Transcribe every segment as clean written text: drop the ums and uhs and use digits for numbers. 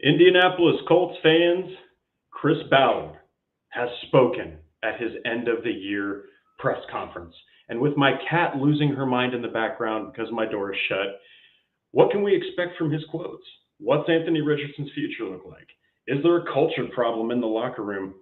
Indianapolis Colts fans, Chris Ballard has spoken at his end of the year press conference. And with my cat losing her mind in the background because my door is shut, what can we expect from his quotes? What's Anthony Richardson's future look like? Is there a culture problem in the locker room?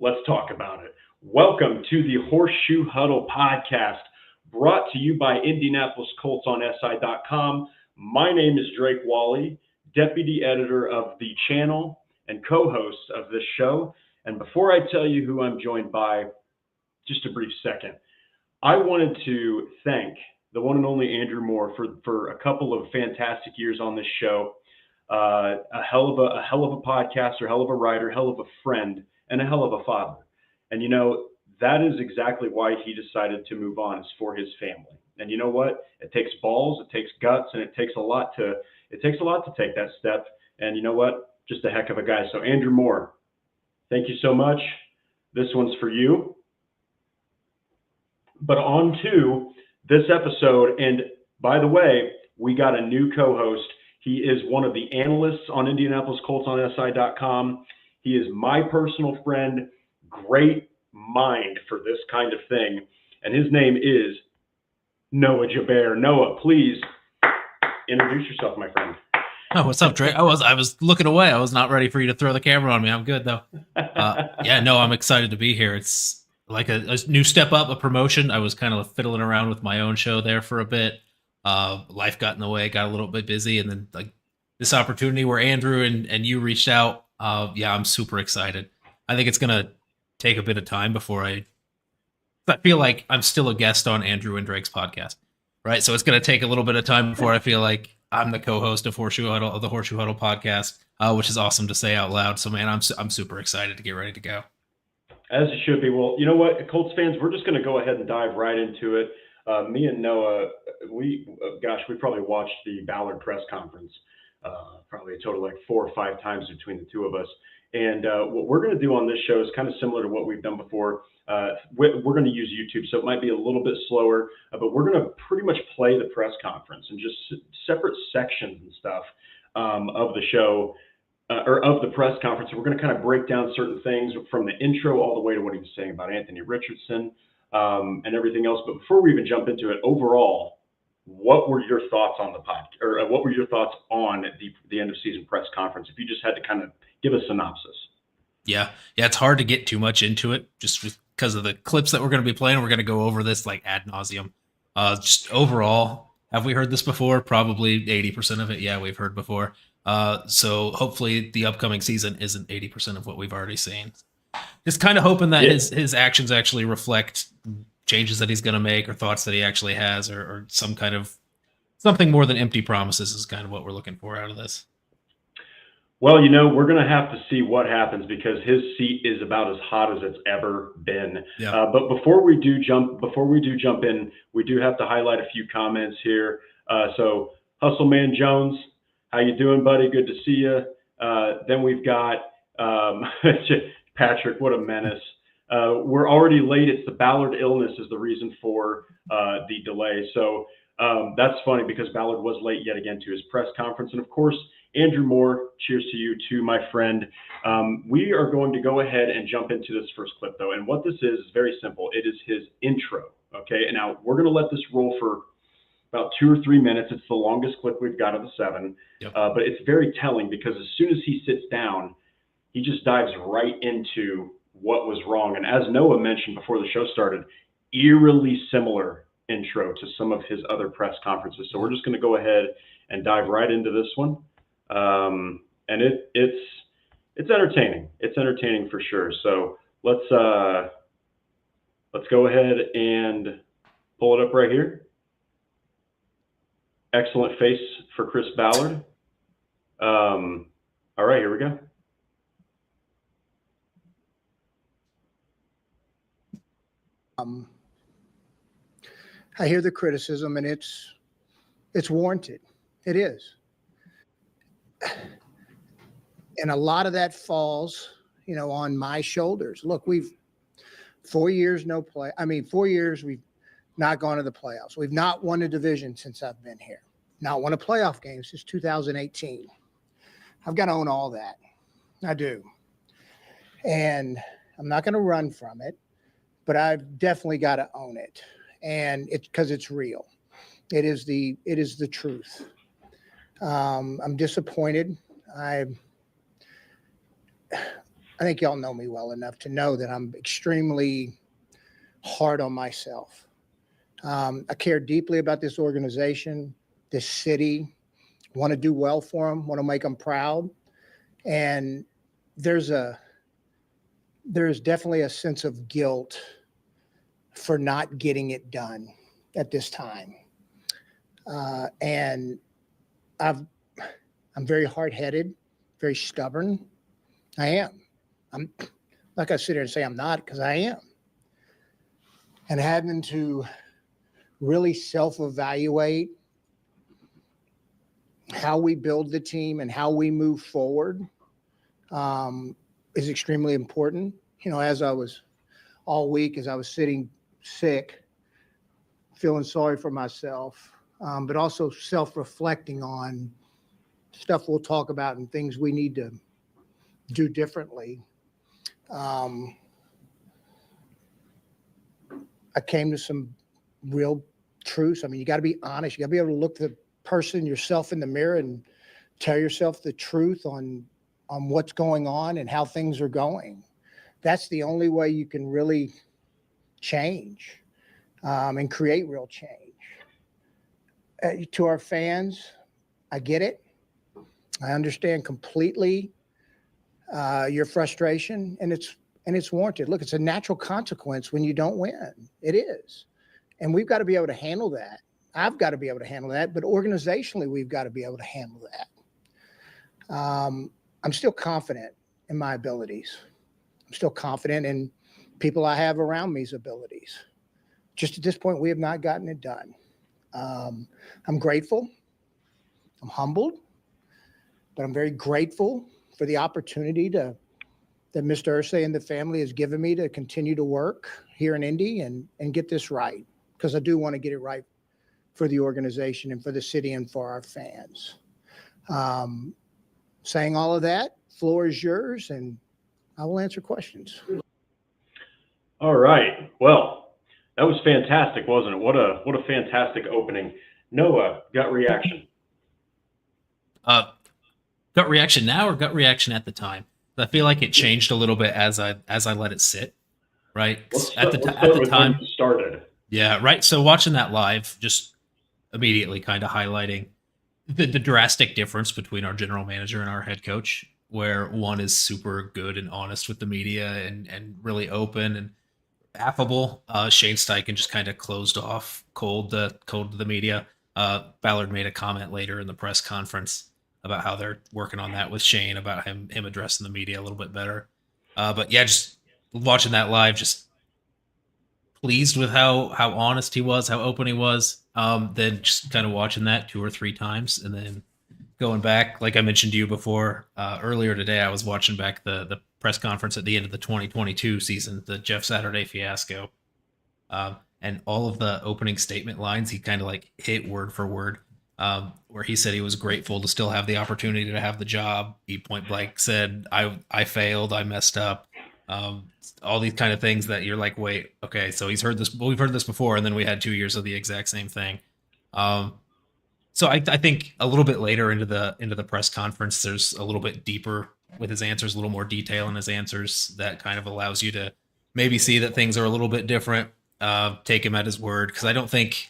Let's talk about it. Welcome to the Horseshoe Huddle Podcast, brought to you by Indianapolis Colts on SI.com. My name is Drake Wally, deputy editor of the channel and co-host of this show. And before I tell you who I'm joined by, just a brief second, I wanted to thank the one and only Andrew Moore for a couple of fantastic years on this show. A hell of a podcaster, hell of a writer, hell of a friend, and a hell of a father. And you know, that is exactly why he decided to move on, is for his family. And you know what? It takes balls, it takes guts, and it takes a lot to take that step. And you know what? Just a heck of a guy. So Andrew Moore, thank you so much. This one's for you. But on to this episode. And by the way, we got a new co-host. He is one of the analysts on Indianapolis Colts on SI.com. He is my personal friend, great mind for this kind of thing. And his name is Noah Gebert. Noah, please introduce yourself, my friend. Oh, what's up, Drake? I was looking away. I was not ready for you to throw the camera on me. I'm good, though. I'm excited to be here. It's like a new step up, a promotion. I was kind of fiddling around with my own show there for a bit. Life got in the way, got a little bit busy, and then like this opportunity where Andrew and you reached out. I'm super excited. I think it's gonna take a bit of time before I feel like I'm still a guest on Andrew and Drake's podcast, right? So it's gonna take a little bit of time before I feel like I'm the co-host of the Horseshoe Huddle podcast, which is awesome to say out loud. So man, I'm super excited to get ready to go. As it should be. Well, you know what, Colts fans, we're just gonna go ahead and dive right into it. Me and Noah, we probably watched the Ballard press conference probably a total like 4 or 5 times between the two of us. And what we're going to do on this show is kind of similar to what we've done before. We're going to use YouTube, so it might be a little bit slower, but we're going to pretty much play the press conference and just separate sections and stuff of the show or of the press conference. We're going to kind of break down certain things from the intro all the way to what he was saying about Anthony Richardson and everything else. But before we even jump into it, overall, what were your thoughts on the podcast, or what were your thoughts on the end of season press conference? If you just had to kind of give a synopsis. Yeah, it's hard to get too much into it just because of the clips that we're going to be playing. We're going to go over this like ad nauseum. Just overall, have we heard this before? Probably 80% of it. Yeah, we've heard before. So hopefully the upcoming season isn't 80% of what we've already seen. Just kind of hoping that his actions actually reflect changes that he's going to make or thoughts that he actually has or something more than empty promises is kind of what we're looking for out of this. Well, you know, we're going to have to see what happens because his seat is about as hot as it's ever been. Yeah. But before we do jump in, we do have to highlight a few comments here. So Hustleman Jones, how you doing, buddy? Good to see you. Then we've got Patrick, what a menace. We're already late. It's the Ballard illness is the reason for the delay. So that's funny because Ballard was late yet again to his press conference. And of course, Andrew Moore, cheers to you too, my friend. We are going to go ahead and jump into this first clip though. And what this is very simple. It is his intro. Okay. And now we're going to let this roll for about 2 or 3 minutes. It's the longest clip we've got of the 7. Yep. But it's very telling because as soon as he sits down, he just dives right into what was wrong. And as Noah mentioned before the show started, eerily similar intro to some of his other press conferences. So we're just going to go ahead and dive right into this one. And it's entertaining. It's entertaining for sure. So let's go ahead and pull it up right here. Excellent face for Chris Ballard. All right, here we go. I hear the criticism, and it's warranted. It is. And a lot of that falls, on my shoulders. Look, 4 years, 4 years, we've not gone to the playoffs. We've not won a division since I've been here. Not won a playoff game since 2018. I've got to own all that. I do. And I'm not going to run from it, but I've definitely got to own it. And it's because it's real. It is the truth. I'm disappointed. I think y'all know me well enough to know that I'm extremely hard on myself. I care deeply about this organization, this city, want to do well for them, want to make them proud. And there's definitely a sense of guilt for not getting it done at this time. And I'm very hard-headed, very stubborn. I am. I'm not going to sit here and say I'm not, because I am. And having to really self-evaluate how we build the team and how we move forward is extremely important. You know, as I was sitting sick, feeling sorry for myself, but also self-reflecting on stuff we'll talk about and things we need to do differently. I came to some real truths. I mean, you got to be honest. You got to be able to look the person yourself in the mirror and tell yourself the truth on what's going on and how things are going. That's the only way you can really change and create real change. To our fans, I get it. I understand completely your frustration, and it's warranted. Look, it's a natural consequence when you don't win. It is. And we've got to be able to handle that. I've got to be able to handle that, but organizationally, we've got to be able to handle that. I'm still confident in my abilities. I'm still confident in people I have around me's abilities. Just at this point, we have not gotten it done. I'm grateful. I'm humbled, but I'm very grateful for the opportunity that Mr. Irsay and the family has given me to continue to work here in Indy and get this right, because I do want to get it right for the organization and for the city and for our fans. Saying all of that, floor is yours, and I will answer questions. All right. Well, that was fantastic, wasn't it? What a fantastic opening. Noah, gut reaction. Gut reaction now or gut reaction at the time? I feel like it changed a little bit as I let it sit. Right. At the time, when you started. Yeah. Right. So watching that live, just immediately kind of highlighting the drastic difference between our general manager and our head coach, where one is super good and honest with the media and really open and affable. Shane Steichen just kind of closed off cold to the media. Ballard made a comment later in the press conference about how they're working on that with Shane, about him addressing the media a little bit better. But yeah, just watching that live, just pleased with how honest he was, how open he was. Then just kind of watching that 2 or 3 times, and then going back, like I mentioned to you before, earlier today, I was watching back the press conference at the end of the 2022 season, the Jeff Saturday fiasco. And all of the opening statement lines, he kind of like hit word for word, where he said he was grateful to still have the opportunity to have the job. He point blank said, I failed, I messed up. All these kind of things that you're like, wait, okay, so he's heard this. Well, we've heard this before, and then we had 2 years of the exact same thing. So I think a little bit later into the press conference, there's a little bit deeper with his answers, a little more detail in his answers that kind of allows you to maybe see that things are a little bit different. Take him at his word, because I don't think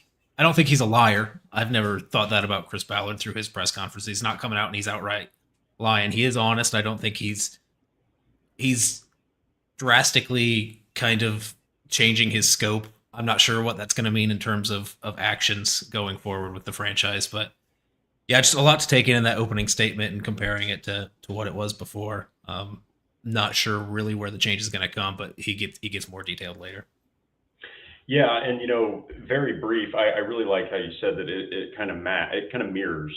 he's a liar. I've never thought that about Chris Ballard through his press conference. He's not coming out and he's outright lying. He is honest. I don't think he's drastically kind of changing his scope. I'm not sure what that's going to mean in terms of actions going forward with the franchise, but yeah, just a lot to take in that opening statement and comparing it to what it was before. Not sure really where the change is going to come, but he gets more detailed later. Yeah, and very brief. I really like how you said that it kind of mirrors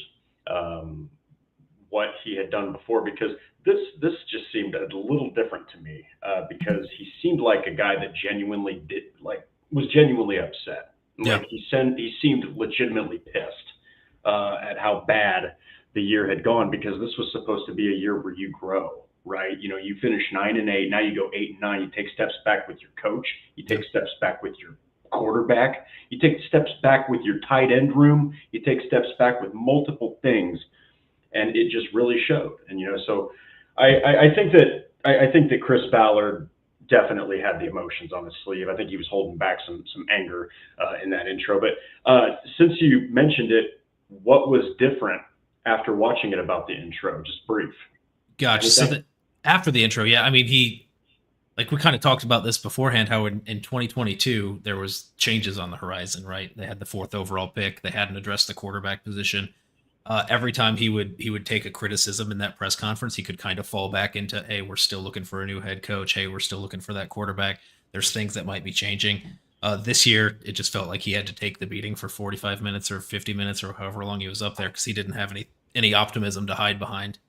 what he had done before, because this just seemed a little different to me, because he seemed like a guy that was genuinely upset. Yeah. Like he seemed legitimately pissed at how bad the year had gone, because this was supposed to be a year where you grow, right? You finish 9-8, now you go 8-9. You take steps back with your coach, you take steps back with your quarterback, you take steps back with your tight end room, you take steps back with multiple things, and it just really showed. And so I think that Chris Ballard definitely had the emotions on his sleeve. I think he was holding back some anger in that intro. But since you mentioned it, what was different after watching it about the intro? Just brief. Gotcha. So after the intro, yeah, I mean, we kind of talked about this beforehand, how in 2022, there was changes on the horizon, right? They had the 4th overall pick. They hadn't addressed the quarterback position. Every time he would take a criticism in that press conference, he could kind of fall back into, hey, we're still looking for a new head coach. Hey, we're still looking for that quarterback. There's things that might be changing. This year, it just felt like he had to take the beating for 45 minutes or 50 minutes or however long he was up there, because he didn't have any optimism to hide behind.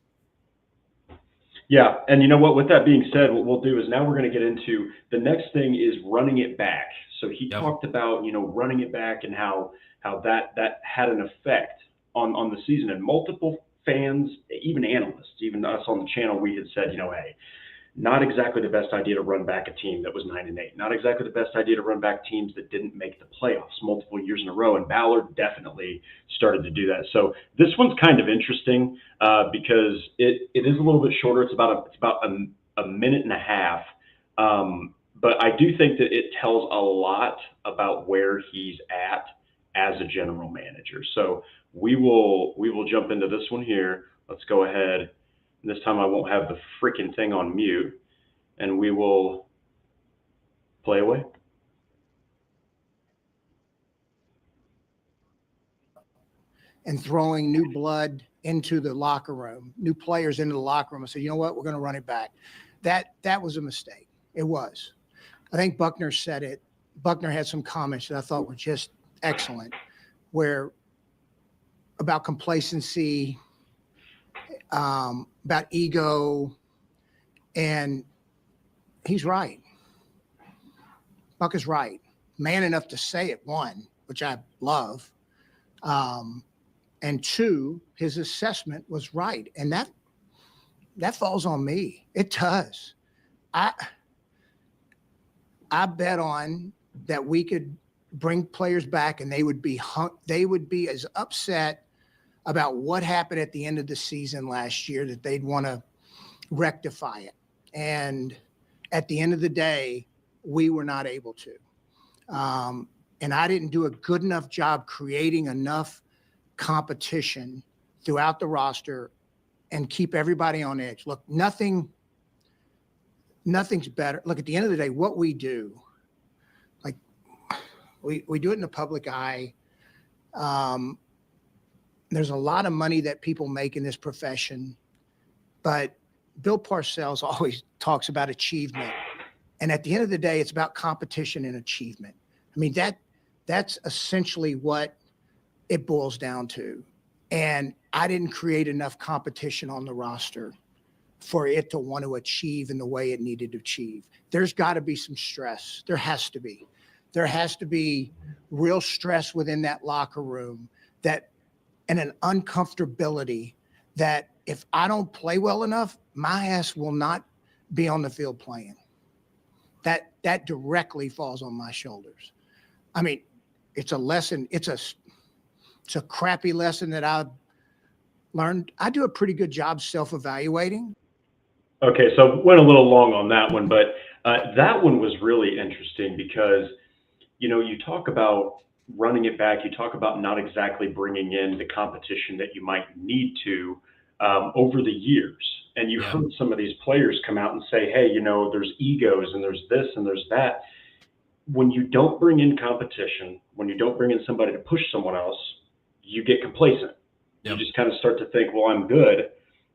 Yeah, and you know what? With that being said, what we'll do is now we're going to get into the next thing is running it back. So he talked about running it back and how that had an effect on the season, and multiple fans, even analysts, even us on the channel, we had said, hey, not exactly the best idea to run back a team that was 9-8. Not exactly the best idea to run back teams that didn't make the playoffs multiple years in a row. And Ballard definitely started to do that. So this one's kind of interesting because it is a little bit shorter. It's about a minute and a half. But I do think that it tells a lot about where he's at as a general manager. So we will jump into this one here. Let's go ahead. This time I won't have the freaking thing on mute, and we will play away. And throwing new blood into the locker room, new players into the locker room, and say, you know what, we're going to run it back. That was a mistake. It was. I think Buckner said it. Buckner had some comments that I thought were just excellent, where about complacency, about ego, and he's right. Buck is right. Man enough to say it, one, which I love, and two, his assessment was right, and that falls on me. It does. I bet on that we could bring players back, and they would be as upset about what happened at the end of the season last year that they'd want to rectify it. And at the end of the day, we were not able to. And I didn't do a good enough job creating enough competition throughout the roster and keep everybody on edge. Look, nothing's better. Look, at the end of the day, what we do, like we do it in the public eye. There's a lot of money that people make in this profession, but Bill Parcells always talks about achievement. And at the end of the day, it's about competition and achievement. I mean, that's essentially what it boils down to. And I didn't create enough competition on the roster for it to want to achieve in the way it needed to achieve. There's got to be some stress. There has to be. There has to be real stress within that locker room, and an uncomfortability that if I don't play well enough, my ass will not be on the field playing. That directly falls on my shoulders. I mean, it's a lesson. It's a crappy lesson that I've learned. I do a pretty good job self-evaluating. Okay, so went a little long on that one, but that one was really interesting because, you talk about running it back. You talk about not exactly bringing in the competition that you might need to over the years. And you heard some of these players come out and say, hey, there's egos and there's this and there's that. When you don't bring in competition, when you don't bring in somebody to push someone else, you get complacent. Yep. You just kind of start to think, well, I'm good.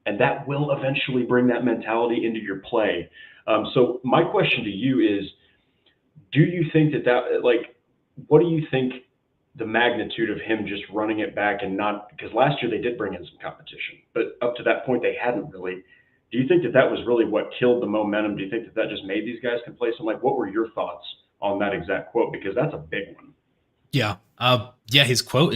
And that will eventually bring that mentality into your play. So my question to you is, do you think what do you think the magnitude of him just running it back and not, because last year they did bring in some competition, but up to that point they hadn't really. Do you think that was really what killed the momentum? Do you think that just made these guys complacent? Like, what were your thoughts on that exact quote? Because that's a big one. Yeah. His quote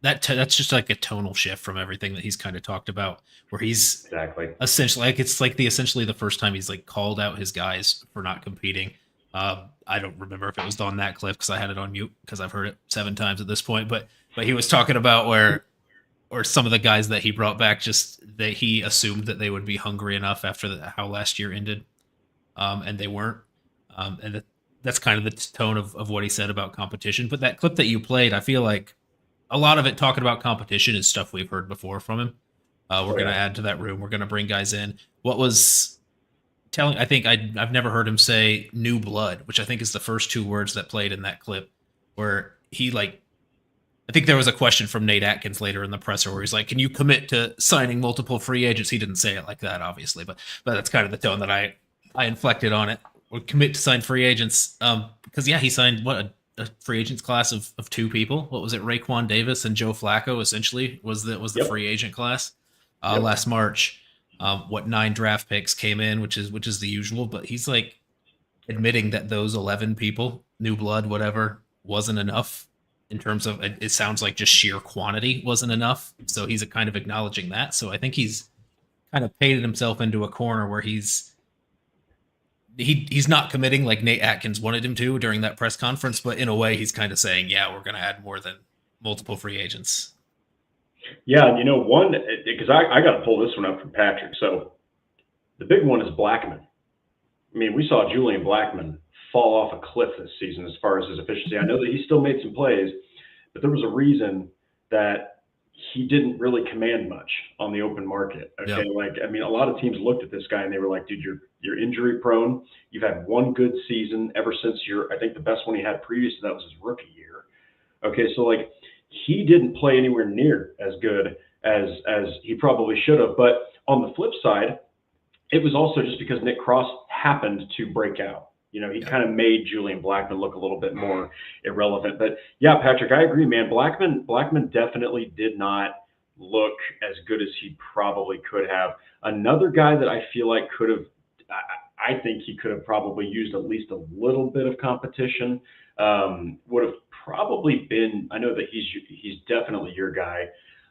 that's just like a tonal shift from everything that he's kind of talked about, where he's Exactly. essentially like it's like essentially the first time he's like called out his guys for not competing. I don't remember if it was on that clip because I had it on mute because I've heard it 7 times at this point. But he was talking about or some of the guys that he brought back, just that he assumed that they would be hungry enough after how last year ended, and they weren't. And that's kind of the tone of what he said about competition. But that clip that you played, I feel like a lot of it talking about competition is stuff we've heard before from him. We're going to add to that room. We're going to bring guys in. What was telling, I think I've never heard him say new blood, which I think is the first 2 words that played in that clip, where he I think there was a question from Nate Atkins later in the presser where he's like, can you commit to signing multiple free agents? He didn't say it like that, obviously, but that's kind of the tone that I inflected on it. Or commit to sign free agents. Because he signed a free agents class of 2 people. What was it? Raekwon Davis and Joe Flacco essentially was the free agent class last March. 9 draft picks came in, which is the usual, but he's like admitting that those 11 people, new blood, whatever, wasn't enough in terms of, it sounds like just sheer quantity wasn't enough. So he's kind of acknowledging that. So I think he's kind of painted himself into a corner where he's not committing like Nate Atkins wanted him to during that press conference, but in a way he's kind of saying, yeah, we're going to add more than multiple free agents. Yeah, one, because I got to pull this one up from Patrick. So the big one is Blackman. I mean, we saw Julian Blackman fall off a cliff this season as far as his efficiency. I know that he still made some plays, but there was a reason that he didn't really command much on the open market. Okay. Yep. A lot of teams looked at this guy and they were like, dude, you're injury prone. You've had one good season ever since I think the best one he had previous to that was his rookie year. Okay. So he didn't play anywhere near as good as he probably should have. But on the flip side, it was also just because Nick Cross happened to break out. He kind of made Julian Blackman look a little bit more irrelevant. But yeah, Patrick, I agree, man. Blackman definitely did not look as good as he probably could have. Another guy that I feel like I think he could have probably used at least a little bit of competition, would have probably been, I know that he's definitely your guy.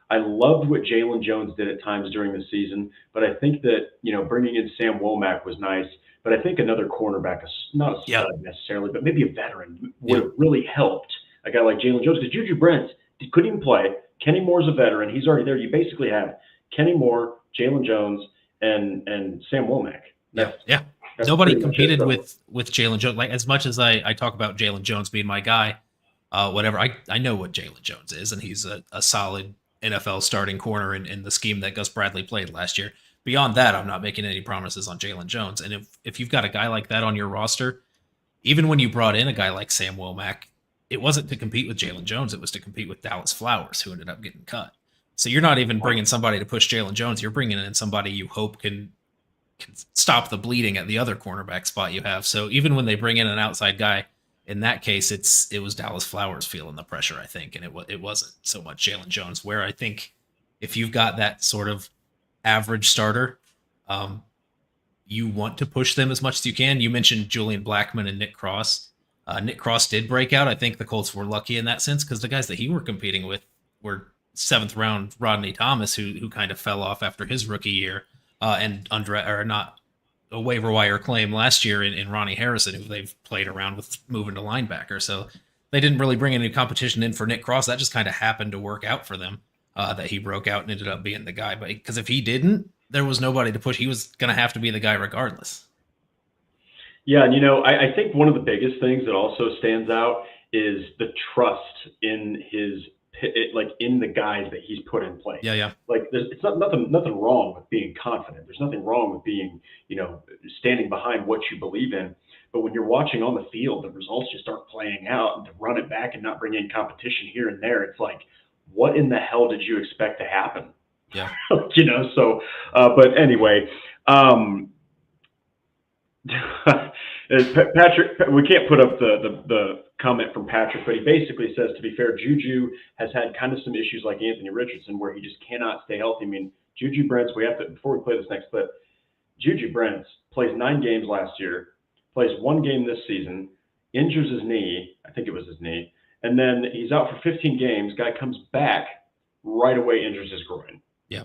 I loved what Jalen Jones did at times during the season, but I think that, bringing in Sam Womack was nice. But I think another cornerback, not a stud necessarily, but maybe a veteran would have really helped a guy like Jalen Jones. Because Juju Brents couldn't even play. Kenny Moore's a veteran. He's already there. You basically have Kenny Moore, Jalen Jones, and Sam Womack. That's nobody competed with Jalen Jones. Like, as much as I talk about Jalen Jones being my guy, whatever, I know what Jalen Jones is, and he's a solid NFL starting corner in the scheme that Gus Bradley played last year. Beyond that, I'm not making any promises on Jalen Jones. And if you've got a guy like that on your roster, even when you brought in a guy like Sam Womack, it wasn't to compete with Jalen Jones. It was to compete with Dallas Flowers, who ended up getting cut. So you're not even bringing somebody to push Jalen Jones. You're bringing in somebody you hope can stop the bleeding at the other cornerback spot you have. So even when they bring in an outside guy, in that case, it was Dallas Flowers feeling the pressure, I think, and it wasn't so much Jalen Jones, where I think if you've got that sort of average starter, you want to push them as much as you can. You mentioned Julian Blackman and Nick Cross. Nick Cross did break out. I think the Colts were lucky in that sense because the guys that he were competing with were 7th round Rodney Thomas, who kind of fell off after his rookie year, and not a waiver wire claim last year in Ronnie Harrison, who they've played around with moving to linebacker. So they didn't really bring any competition in for Nick Cross. That just kind of happened to work out for them. That he broke out and ended up being the guy. But because if he didn't, there was nobody to push. He was going to have to be the guy regardless. Yeah, and I think one of the biggest things that also stands out is the trust in in the guys that he's put in place. Yeah. It's nothing wrong with being confident. There's nothing wrong with being, standing behind what you believe in. But when you're watching on the field, the results just aren't playing out, and to run it back and not bring in competition here and there, it's like, what in the hell did you expect to happen? Yeah. So, but anyway, Patrick, we can't put up the comment from Patrick, but he basically says, to be fair, Juju has had kind of some issues like Anthony Richardson, where he just cannot stay healthy. I mean, Juju Brents, before we play this next clip, Juju Brents plays 9 games last year, plays 1 game this season, injures his knee. I think it was his knee. And then he's out for 15 games. Guy comes back right away injures his groin. Yeah.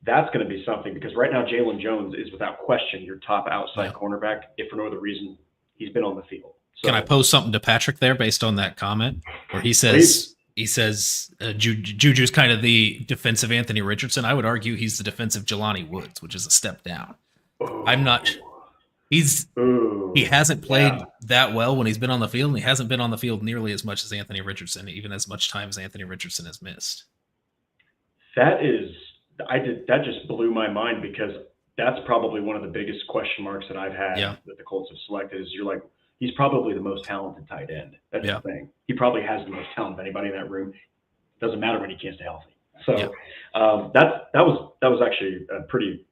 That's going to be something, because right now Jalen Jones is without question your top outside cornerback, if for no other reason he's been on the field. So, can I pose something to Patrick there based on that comment where he says Juju's kind of the defensive Anthony Richardson? I would argue he's the defensive Jelani Woods, which is a step down. I'm not. He hasn't played that well when he's been on the field, and he hasn't been on the field nearly as much as Anthony Richardson, even as much time as Anthony Richardson has missed. That just blew my mind, because that's probably one of the biggest question marks that I've had that the Colts have selected. Is you're like, he's probably the most talented tight end. That's the thing. He probably has the most talent of anybody in that room. Doesn't matter when he can't stay healthy. So that was actually a pretty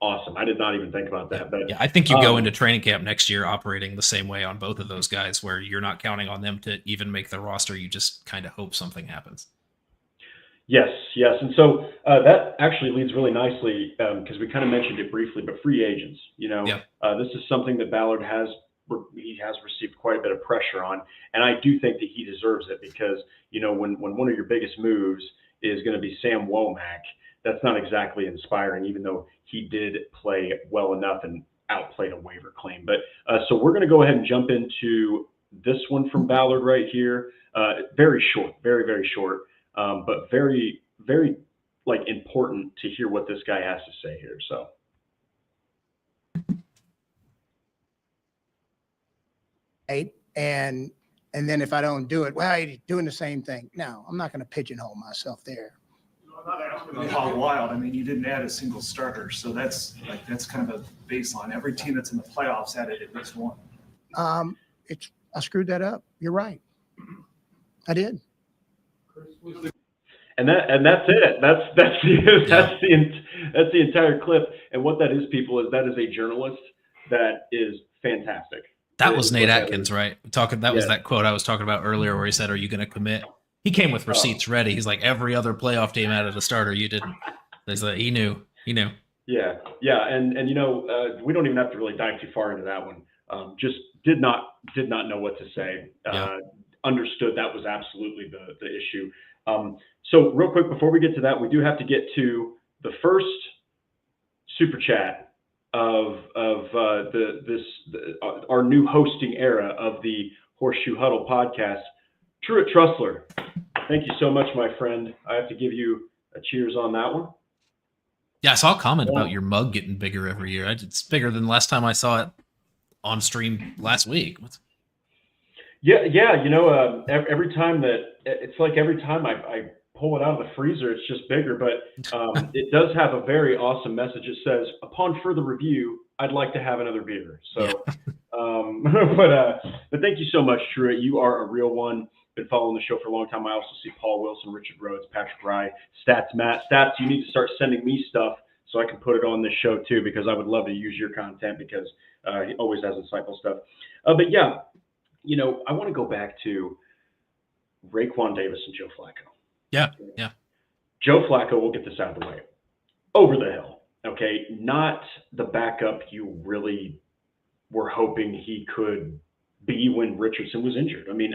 awesome. I did not even think about that. But I think you go into training camp next year operating the same way on both of those guys, where you're not counting on them to even make the roster. You just kind of hope something happens. Yes. And so that actually leads really nicely, because we kind of mentioned it briefly, but free agents, this is something that Ballard has received quite a bit of pressure on. And I do think that he deserves it, because, when one of your biggest moves is going to be Sam Womack, that's not exactly inspiring, even though he did play well enough and outplayed a waiver claim. But so we're going to go ahead and jump into this one from Ballard right here. Very short, very, very short. But very, very important to hear what this guy has to say here. So, and then if I don't do it, well, you're doing the same thing. No, I'm not going to pigeonhole myself there. I'm not asking about Hog Wild. I mean, you didn't add a single starter, so that's kind of a baseline. Every team that's in the playoffs added at least one. I screwed that up. You're right. I did. And that's it. That's the entire clip. And what that is, people, is that is a journalist that is fantastic. That was Nate Atkins, right? That was that quote I was talking about earlier, where he said, "Are you going to commit?" He came with receipts ready. He's like, every other playoff team added a starter. You didn't. He knew. Yeah. And we don't even have to really dive too far into that one. Just did not know what to say. Understood that was absolutely the issue. So real quick, before we get to that, we do have to get to the first super chat of our new hosting era of the Horseshoe Huddle podcast. Truett Trussler, thank you so much, my friend. I have to give you a cheers on that one. Yeah, I saw a comment about your mug getting bigger every year. It's bigger than last time I saw it on stream last week. Yeah. Every time I pull it out of the freezer, it's just bigger. But it does have a very awesome message. It says, "Upon further review, I'd like to have another beer." So, but thank you so much, Truett. You are a real one. Been following the show for a long time. I also see Paul Wilson, Richard Rhodes, Patrick Rye, Stats Matt. Stats, you need to start sending me stuff so I can put it on this show too, because I would love to use your content, because he always has insightful stuff. But yeah. I want to go back to Raekwon Davis and Joe Flacco. Yeah. Joe Flacco, we'll get this out of the way. Over the hill, okay? Not the backup you really were hoping he could be when Richardson was injured. I mean,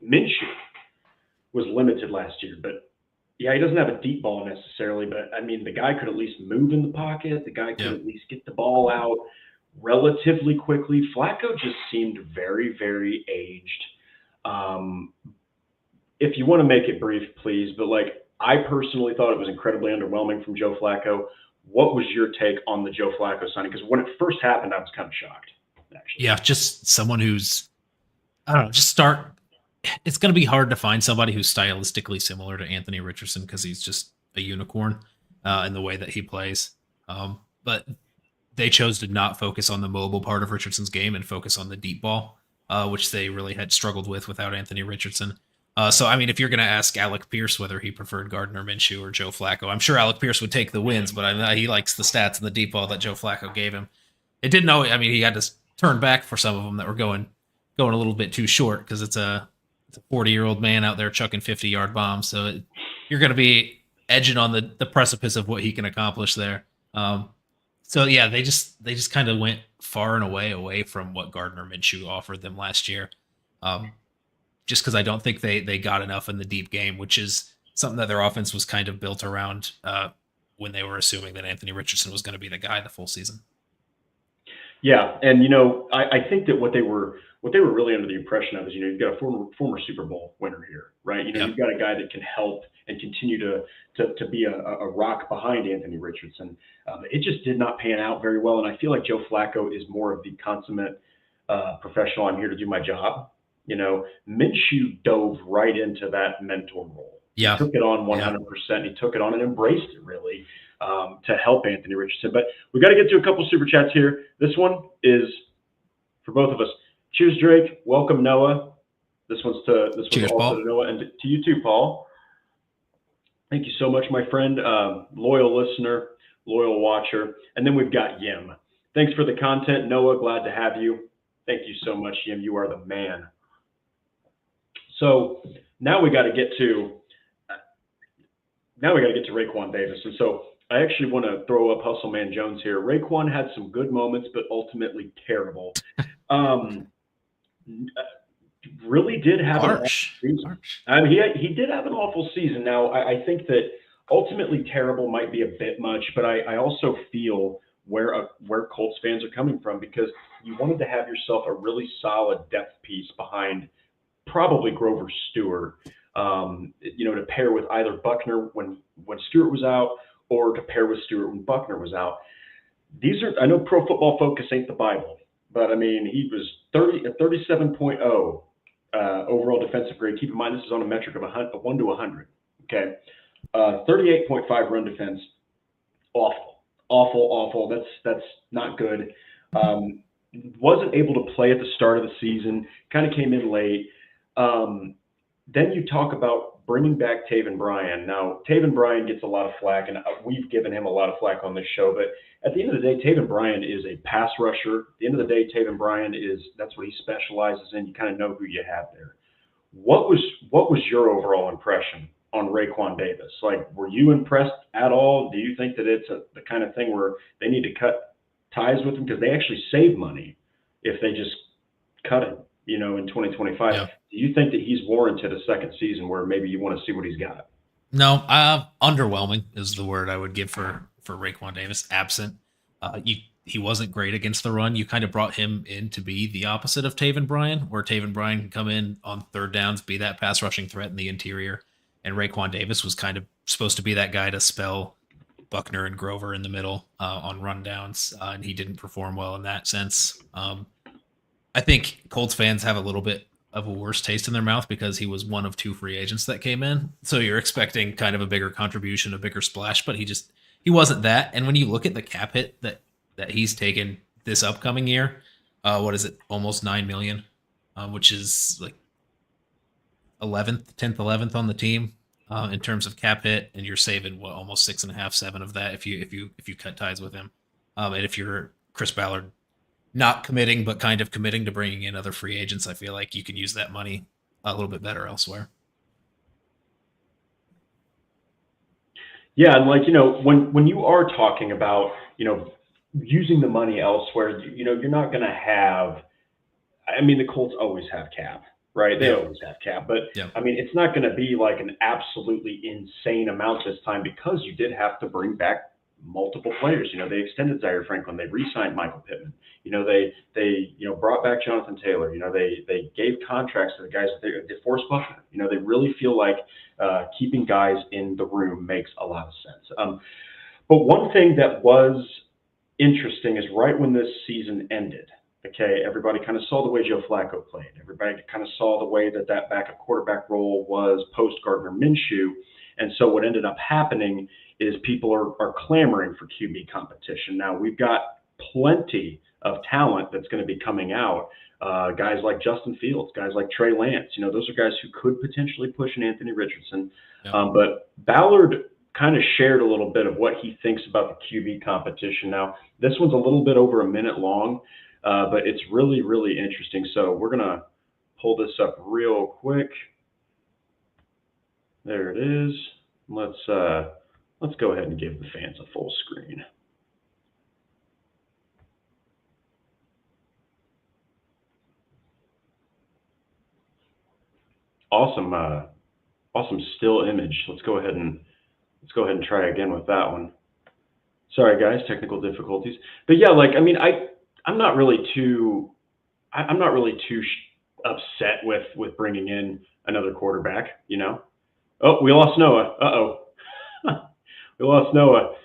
Minshew was limited last year, but he doesn't have a deep ball necessarily, but I mean, the guy could at least move in the pocket. The guy could at least get the ball out relatively quickly. Flacco just seemed very, very aged. If you want to make it brief, please, but I personally thought it was incredibly underwhelming from Joe Flacco. What was your take on the Joe Flacco signing? Because when it first happened, I was kind of shocked, actually. Yeah, just someone who's, it's going to be hard to find somebody who's stylistically similar to Anthony Richardson, because he's just a unicorn in the way that he plays. But they chose to not focus on the mobile part of Richardson's game and focus on the deep ball, which they really had struggled with without Anthony Richardson. So, I mean, if you're going to ask Alec Pierce whether he preferred Gardner Minshew or Joe Flacco, I'm sure Alec Pierce would take the wins, but he likes the stats and the deep ball that Joe Flacco gave him. It didn't know. I mean, he had to turn back for some of them that were going a little bit too short, because it's a 40-year-old man out there chucking 50-yard bombs. So you're going to be edging on the precipice of what he can accomplish there. So yeah, they just kind of went far and away from what Gardner Minshew offered them last year. just because I don't think they got enough in the deep game, which is something that their offense was kind of built around when they were assuming that Anthony Richardson was going to be the guy the full season. Yeah, and I think that what they were really under the impression of is, you've got a former Super Bowl winner here, right? Yep. You've got a guy that can help and continue to be a rock behind Anthony Richardson. It just did not pan out very well, and I feel like Joe Flacco is more of the consummate professional. I'm here to do my job. Minshew dove right into that mentor role. Yeah, he took it on 100%. He took it on and embraced it really. To help Anthony Richardson. But we got to get to a couple super chats here. This one is for both of us. Cheers, Drake. Welcome, Noah. This one's Cheers, also Paul. to Noah, and to you too, Paul. Thank you so much, my friend. Loyal listener, loyal watcher. And then we've got Yim. Thanks for the content, Noah. Glad to have you. Thank you so much, Yim. You are the man. So now we got to get to Raekwon Davis. And so I actually want to throw up Hustle Man Jones here. Raekwon had some good moments, but ultimately terrible. Really did have an awful season. I mean, he did have an awful season. Now, I think that ultimately terrible might be a bit much, but I also feel where Colts fans are coming from, because you wanted to have yourself a really solid depth piece behind probably Grover Stewart, to pair with either Buckner when Stewart was out, or to pair with Stewart when Buckner was out. I know Pro Football Focus ain't the Bible, but I mean, he was 37.0 overall defensive grade. Keep in mind, this is on a metric of 1 to 100. Okay. 38.5 run defense. Awful. That's not good. Wasn't able to play at the start of the season, kind of came in late. Then you talk about bringing back Taven Bryan. Now, Taven Bryan gets a lot of flack, and we've given him a lot of flack on this show. But at the end of the day, Taven Bryan is a pass rusher. At the end of the day, Taven Bryan that's what he specializes in. You kind of know who you have there. What was your overall impression on Raekwon Davis? Like, were you impressed at all? Do you think that it's the kind of thing where they need to cut ties with him, because they actually save money if they just cut him, in 2025? Yeah. Do you think that he's warranted a second season where maybe you want to see what he's got? No, underwhelming is the word I would give for Raekwon Davis. Absent. He wasn't great against the run. You kind of brought him in to be the opposite of Taven Bryan, where Taven Bryan can come in on third downs, be that pass rushing threat in the interior. And Raekwon Davis was kind of supposed to be that guy to spell Buckner and Grover in the middle on rundowns, and he didn't perform well in that sense. I think Colts fans have a little bit of a worse taste in their mouth because he was one of two free agents that came in. So you're expecting kind of a bigger contribution, a bigger splash, but he wasn't that. And when you look at the cap hit that he's taken this upcoming year, what is it? Almost $9 million, which is like 10th, 11th on the team in terms of cap hit. And you're saving almost 6.5, 7 of that if you cut ties with him. And if you're Chris Ballard, not committing, but kind of committing to bringing in other free agents, I feel like you can use that money a little bit better elsewhere. Yeah, and when you are talking about, using the money elsewhere, you're not going to have, I mean, the Colts always have cap, right? They always have cap, but I mean, it's not going to be like an absolutely insane amount this time, because you did have to bring back multiple players. They extended Zaire Franklin, they re-signed Michael Pittman, they brought back Jonathan Taylor, they gave contracts to the guys that they forced Buckner. They really feel like keeping guys in the room makes a lot of sense. But one thing that was interesting is right when this season ended, okay, everybody kind of saw the way Joe Flacco played. Everybody kind of saw the way that backup quarterback role was post Gardner Minshew. And so what ended up happening is people are clamoring for QB competition. Now, we've got plenty of talent that's going to be coming out. Guys like Justin Fields, guys like Trey Lance, those are guys who could potentially push an Anthony Richardson. Yeah. But Ballard kind of shared a little bit of what he thinks about the QB competition. Now, this one's a little bit over a minute long, but it's really, really interesting. So we're going to pull this up real quick. There it is. Let's go ahead and give the fans a full screen. Awesome, awesome still image. Let's go ahead and try again with that one. Sorry, guys, technical difficulties. But yeah, like I mean, I'm not really too upset with bringing in another quarterback. You know. Oh, we lost Noah. Uh-oh. We lost Noah.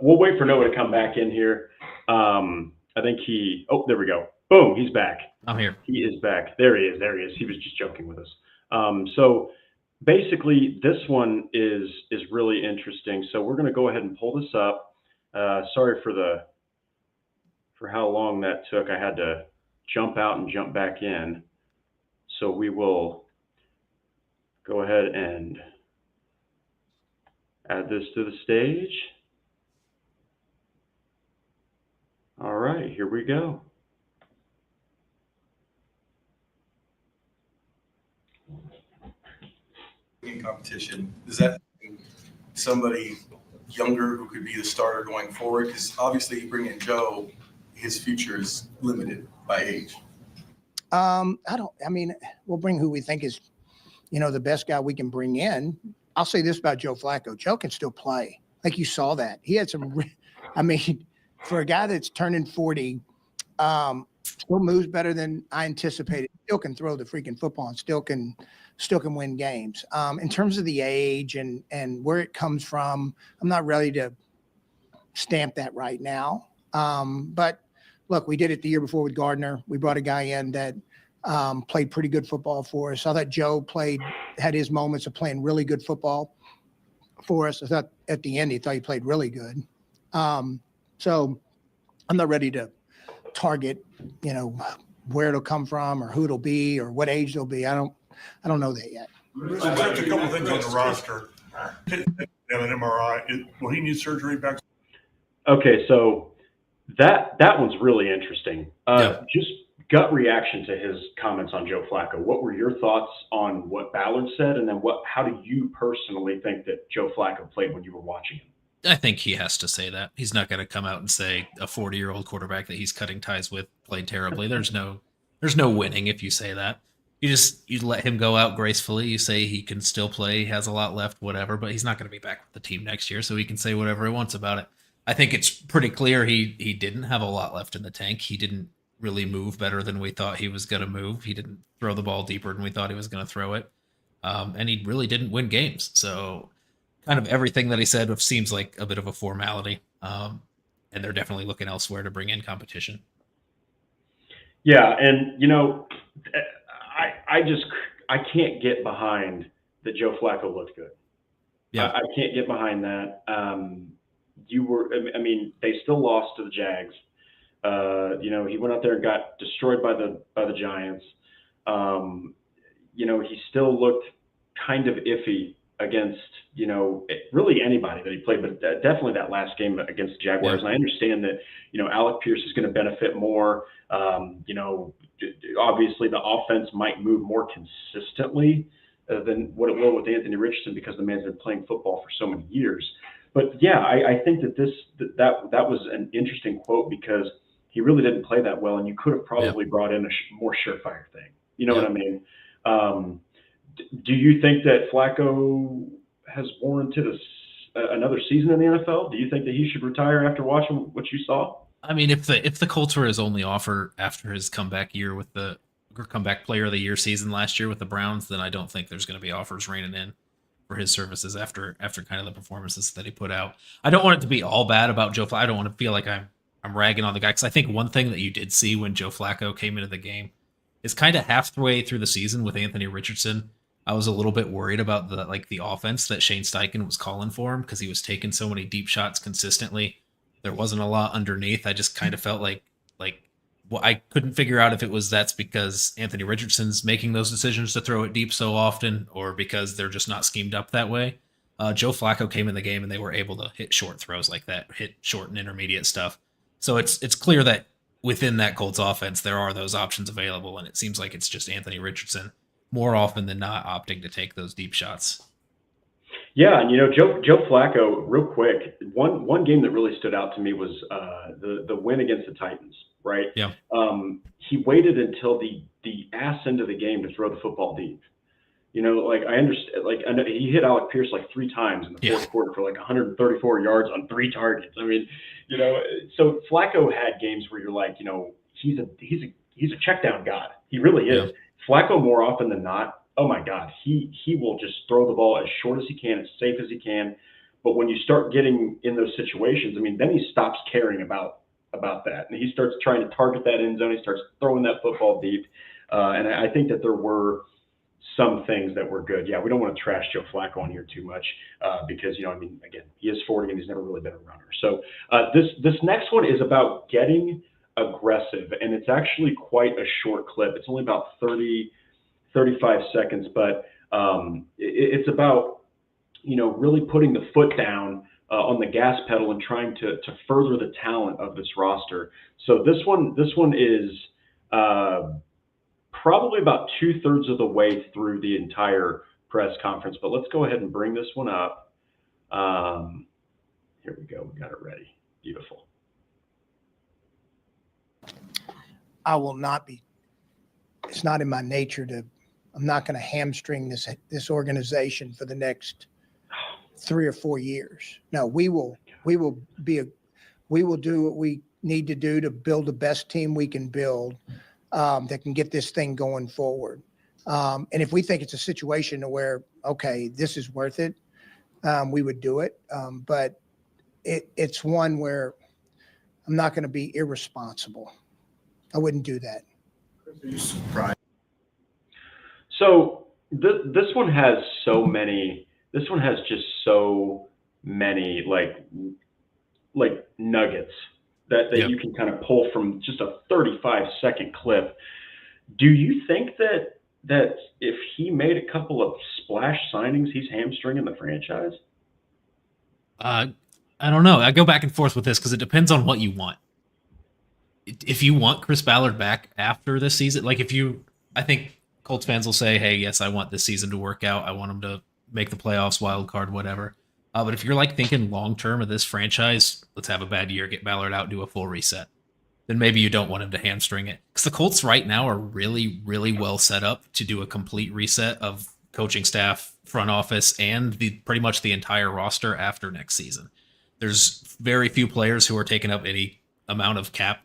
We'll wait for Noah to come back in here. I think there we go. Boom, he's back. I'm here. He is back. There he is. He was just joking with us. So basically, this one is really interesting. So we're going to go ahead and pull this up. Sorry for how long that took. I had to jump out and jump back in. So we will go ahead and add this to the stage. All right, here we go. In competition, does that mean somebody younger who could be the starter going forward? Because obviously, you bring in Joe, his future is limited by age. We'll bring who we think is, the best guy we can bring in. I'll say this about Joe Flacco. Joe can still play. Like you saw that. He had for a guy that's turning 40, still moves better than I anticipated. Still can throw the freaking football and still can win games. In terms of the age and where it comes from, I'm not ready to stamp that right now. But look, we did it the year before with Gardner. We brought a guy in that played pretty good football for us. I thought Joe had his moments of playing really good football for us. I thought at the end, he played really good. So I'm not ready to target, where it'll come from or who it'll be or what age they'll be. I don't know that yet. There's a couple things on the roster. And an MRI. Will he need surgery back? Okay, so that one's really interesting. Just gut reaction to his comments on Joe Flacco. What were your thoughts on what Ballard said, and then how do you personally think that Joe Flacco played when you were watching him? I think he has to say that. He's not going to come out and say a 40-year-old quarterback that he's cutting ties with played terribly. There's no winning if you say that. You let him go out gracefully. You say he can still play, he has a lot left, whatever, but he's not going to be back with the team next year, so he can say whatever he wants about it. I think it's pretty clear he didn't have a lot left in the tank. He didn't really move better than we thought he was going to move. He didn't throw the ball deeper than we thought he was going to throw it. And he really didn't win games. So kind of everything that he said seems like a bit of a formality. And they're definitely looking elsewhere to bring in competition. Yeah, and I can't get behind that Joe Flacco looked good. Yeah, I can't get behind that. They still lost to the Jags. He went out there and got destroyed by the Giants. He still looked kind of iffy against, really anybody that he played, but definitely that last game against the Jaguars. Yeah. And I understand that, Alec Pierce is going to benefit more. Obviously the offense might move more consistently than what it will with Anthony Richardson because the man's been playing football for so many years. But yeah, I think that that was an interesting quote because he really didn't play that well, and you could have probably brought in a more surefire thing. You know what I mean? Do you think that Flacco has warranted another season in the NFL? Do you think that he should retire after watching what you saw? I mean, if the Colts were his only offer after his comeback year with the comeback player of the year season last year with the Browns, then I don't think there's going to be offers raining in for his services after kind of the performances that he put out. I don't want it to be all bad about Joe Flacco. I don't want to feel like I'm ragging on the guy, because I think one thing that you did see when Joe Flacco came into the game is kind of halfway through the season with Anthony Richardson. I was a little bit worried about the offense that Shane Steichen was calling for him because he was taking so many deep shots consistently. There wasn't a lot underneath. I just kind of felt like I couldn't figure out if that's because Anthony Richardson's making those decisions to throw it deep so often, or because they're just not schemed up that way. Joe Flacco came in the game and they were able to hit short throws like that, hit short and intermediate stuff. So it's clear that within that Colts offense, there are those options available, and it seems like it's just Anthony Richardson more often than not opting to take those deep shots. Yeah, and Joe Flacco, real quick, one game that really stood out to me was the win against the Titans, right? Yeah. He waited until the ass end of the game to throw the football deep. Like I understand, like I know he hit Alec Pierce like 3 times in the fourth quarter for like 134 yards on 3 targets. I mean, so Flacco had games where you're like, he's a check down god. He really is. Yeah. Flacco more often than not, oh my God, he will just throw the ball as short as he can, as safe as he can. But when you start getting in those situations, I mean, then he stops caring about that, and he starts trying to target that end zone. He starts throwing that football deep, and I think that there were some things that were good. Yeah, we don't want to trash Joe Flacco on here too much because, again, he is 40 and he's never really been a runner. So this next one is about getting aggressive, and it's actually quite a short clip. It's only about 35 seconds, but it's about, really putting the foot down on the gas pedal and trying to further the talent of this roster. So this one is probably about 2/3 of the way through the entire press conference, but let's go ahead and bring this one up. Here we go. We got it ready. Beautiful. I will not be. It's not in my nature I'm not going to hamstring this organization for the next 3 or 4 years. No, we will do what we need to do to build the best team we can build that can get this thing going forward. And if we think it's a situation where, okay, this is worth it, we would do it. But it's one where I'm not going to be irresponsible. I wouldn't do that. Are you surprised? So this one has so many. This one has just so many like nuggets that you can kind of pull from just a 35-second clip. Do you think that if he made a couple of splash signings, he's hamstringing the franchise? I don't know. I go back and forth with this because it depends on what you want. If you want Chris Ballard back after this season, I think Colts fans will say, hey, yes, I want this season to work out. I want him to make the playoffs, wild card, whatever. But if you're thinking long-term of this franchise, let's have a bad year, get Ballard out, do a full reset, then maybe you don't want him to hamstring it. Because the Colts right now are really, really well set up to do a complete reset of coaching staff, front office, and pretty much the entire roster after next season. There's very few players who are taking up any amount of cap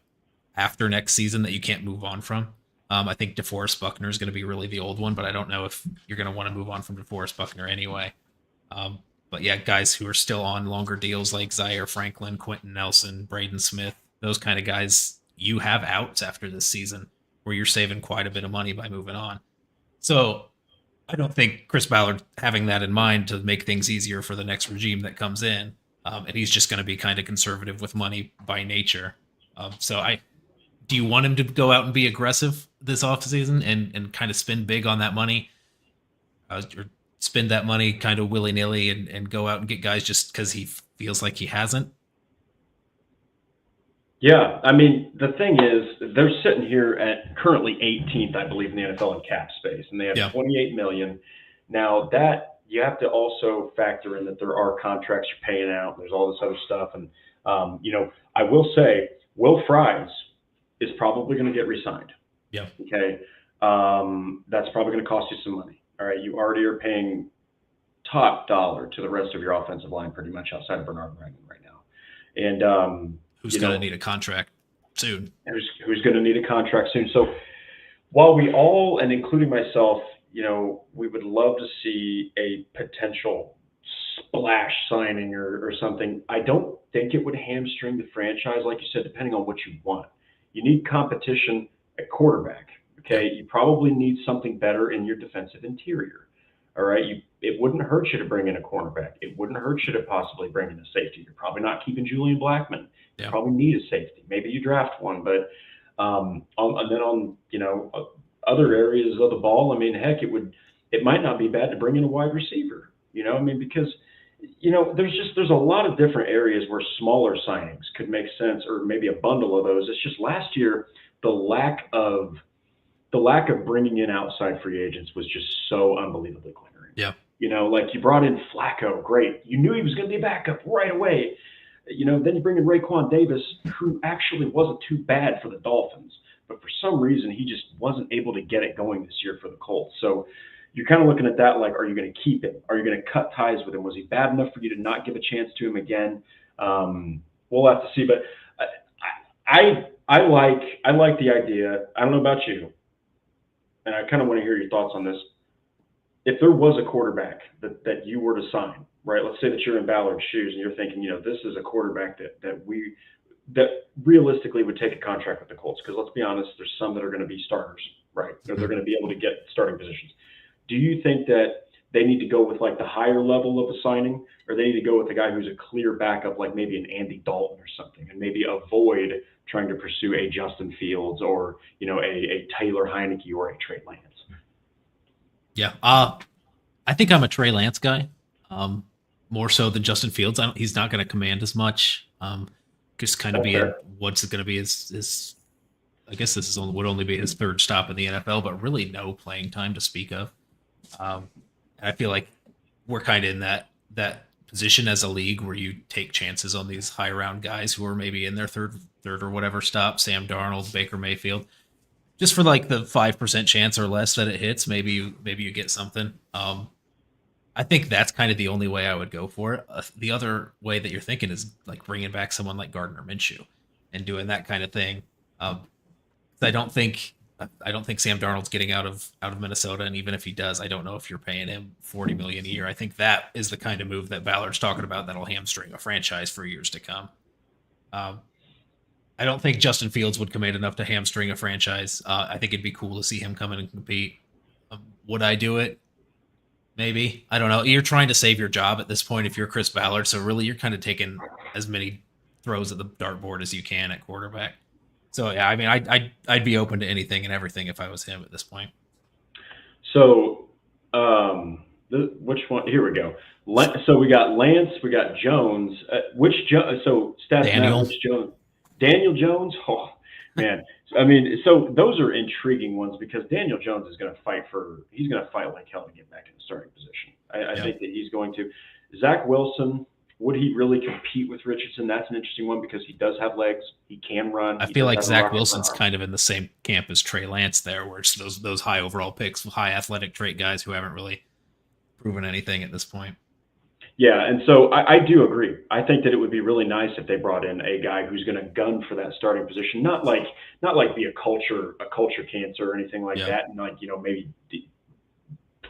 after next season that you can't move on from. I think DeForest Buckner is going to be really the old one, but I don't know if you're going to want to move on from DeForest Buckner anyway. But yeah, guys who are still on longer deals like Zaire Franklin, Quentin Nelson, Braden Smith, those kind of guys, you have outs after this season where you're saving quite a bit of money by moving on. So I don't think Chris Ballard having that in mind to make things easier for the next regime that comes in. And he's just going to be kind of conservative with money by nature. Do you want him to go out and be aggressive this offseason and kind of spend big on that money? Or spend that money kind of willy-nilly and go out and get guys just because he feels like he hasn't? Yeah, I mean, the thing is, they're sitting here at currently 18th, I believe, in the NFL in cap space, and they have $28 million. Now, that you have to also factor in that there are contracts you're paying out, and there's all this other stuff. And, I will say, Will Fries is probably going to get re-signed. Yeah. Okay. That's probably going to cost you some money. All right. You already are paying top dollar to the rest of your offensive line pretty much outside of Bernard Raymond right now. And who's going to need a contract soon? Who's going to need a contract soon. So while we all, and including myself, we would love to see a potential splash signing or something, I don't think it would hamstring the franchise, like you said, depending on what you want. You need competition at quarterback. Okay, you probably need something better in your defensive interior. All right, it wouldn't hurt you to bring in a cornerback. It wouldn't hurt you to possibly bring in a safety. You're probably not keeping Julian Blackmon. You probably need a safety. Maybe you draft one, but and then on other areas of the ball, I mean, heck, it might not be bad to bring in a wide receiver. Because there's a lot of different areas where smaller signings could make sense, or maybe a bundle of those. It's just last year the lack of bringing in outside free agents was just so unbelievably glaring. Yeah. You brought in Flacco, great. You knew he was going to be a backup right away. Then you bring in Raekwon Davis, who actually wasn't too bad for the Dolphins, but for some reason he just wasn't able to get it going this year for the Colts. So, you're kind of looking at that like, are you going to keep him? Are you going to cut ties with him? Was he bad enough for you to not give a chance to him again? We'll have to see. But I like the idea. I don't know about you, and I kind of want to hear your thoughts on this. If there was a quarterback that you were to sign, right? Let's say that you're in Ballard's shoes and you're thinking, this is a quarterback that realistically would take a contract with the Colts. Because let's be honest, there's some that are going to be starters, right? They're going to be able to get starting positions. Do you think that they need to go with like the higher level of a signing, or they need to go with a guy who's a clear backup, like maybe an Andy Dalton or something, and maybe avoid trying to pursue a Justin Fields or, a Taylor Heineke or a Trey Lance? Yeah. I think I'm a Trey Lance guy, more so than Justin Fields. He's not going to command as much. Just kind of what's it going to be his I guess this would only be his third stop in the NFL, but really no playing time to speak of. I feel like we're kind of in that position as a league where you take chances on these high round guys who are maybe in their third or whatever stop, Sam Darnold, Baker Mayfield, just for like the 5% chance or less that it hits. Maybe you get something. I think that's kind of the only way I would go for it. The other way that you're thinking is like bringing back someone like Gardner Minshew and doing that kind of thing. I don't think Sam Darnold's getting out of Minnesota, and even if he does, I don't know if you're paying him $40 million a year. I think that is the kind of move that Ballard's talking about that'll hamstring a franchise for years to come. I don't think Justin Fields would command enough to hamstring a franchise. I think it'd be cool to see him come in and compete. Would I do it? Maybe. I don't know. You're trying to save your job at this point if you're Chris Ballard, so really you're kind of taking as many throws at the dartboard as you can at quarterback. So yeah, I mean, I'd be open to anything and everything if I was him at this point. So, which one? Here we go. So we got Lance, we got Jones. Daniel. Which Jones? Daniel Jones. Oh man, I mean, so those are intriguing ones because Daniel Jones is going to fight like hell to get back in the starting position. I think that he's going to. Zach Wilson. Would he really compete with Richardson? That's an interesting one because he does have legs. He can run. I feel like Zach Wilson's kind of in the same camp as Trey Lance there, where it's those high overall picks, high athletic trait guys who haven't really proven anything at this point. Yeah, and so I do agree. I think that it would be really nice if they brought in a guy who's going to gun for that starting position, not like be a culture cancer or anything like that, and maybe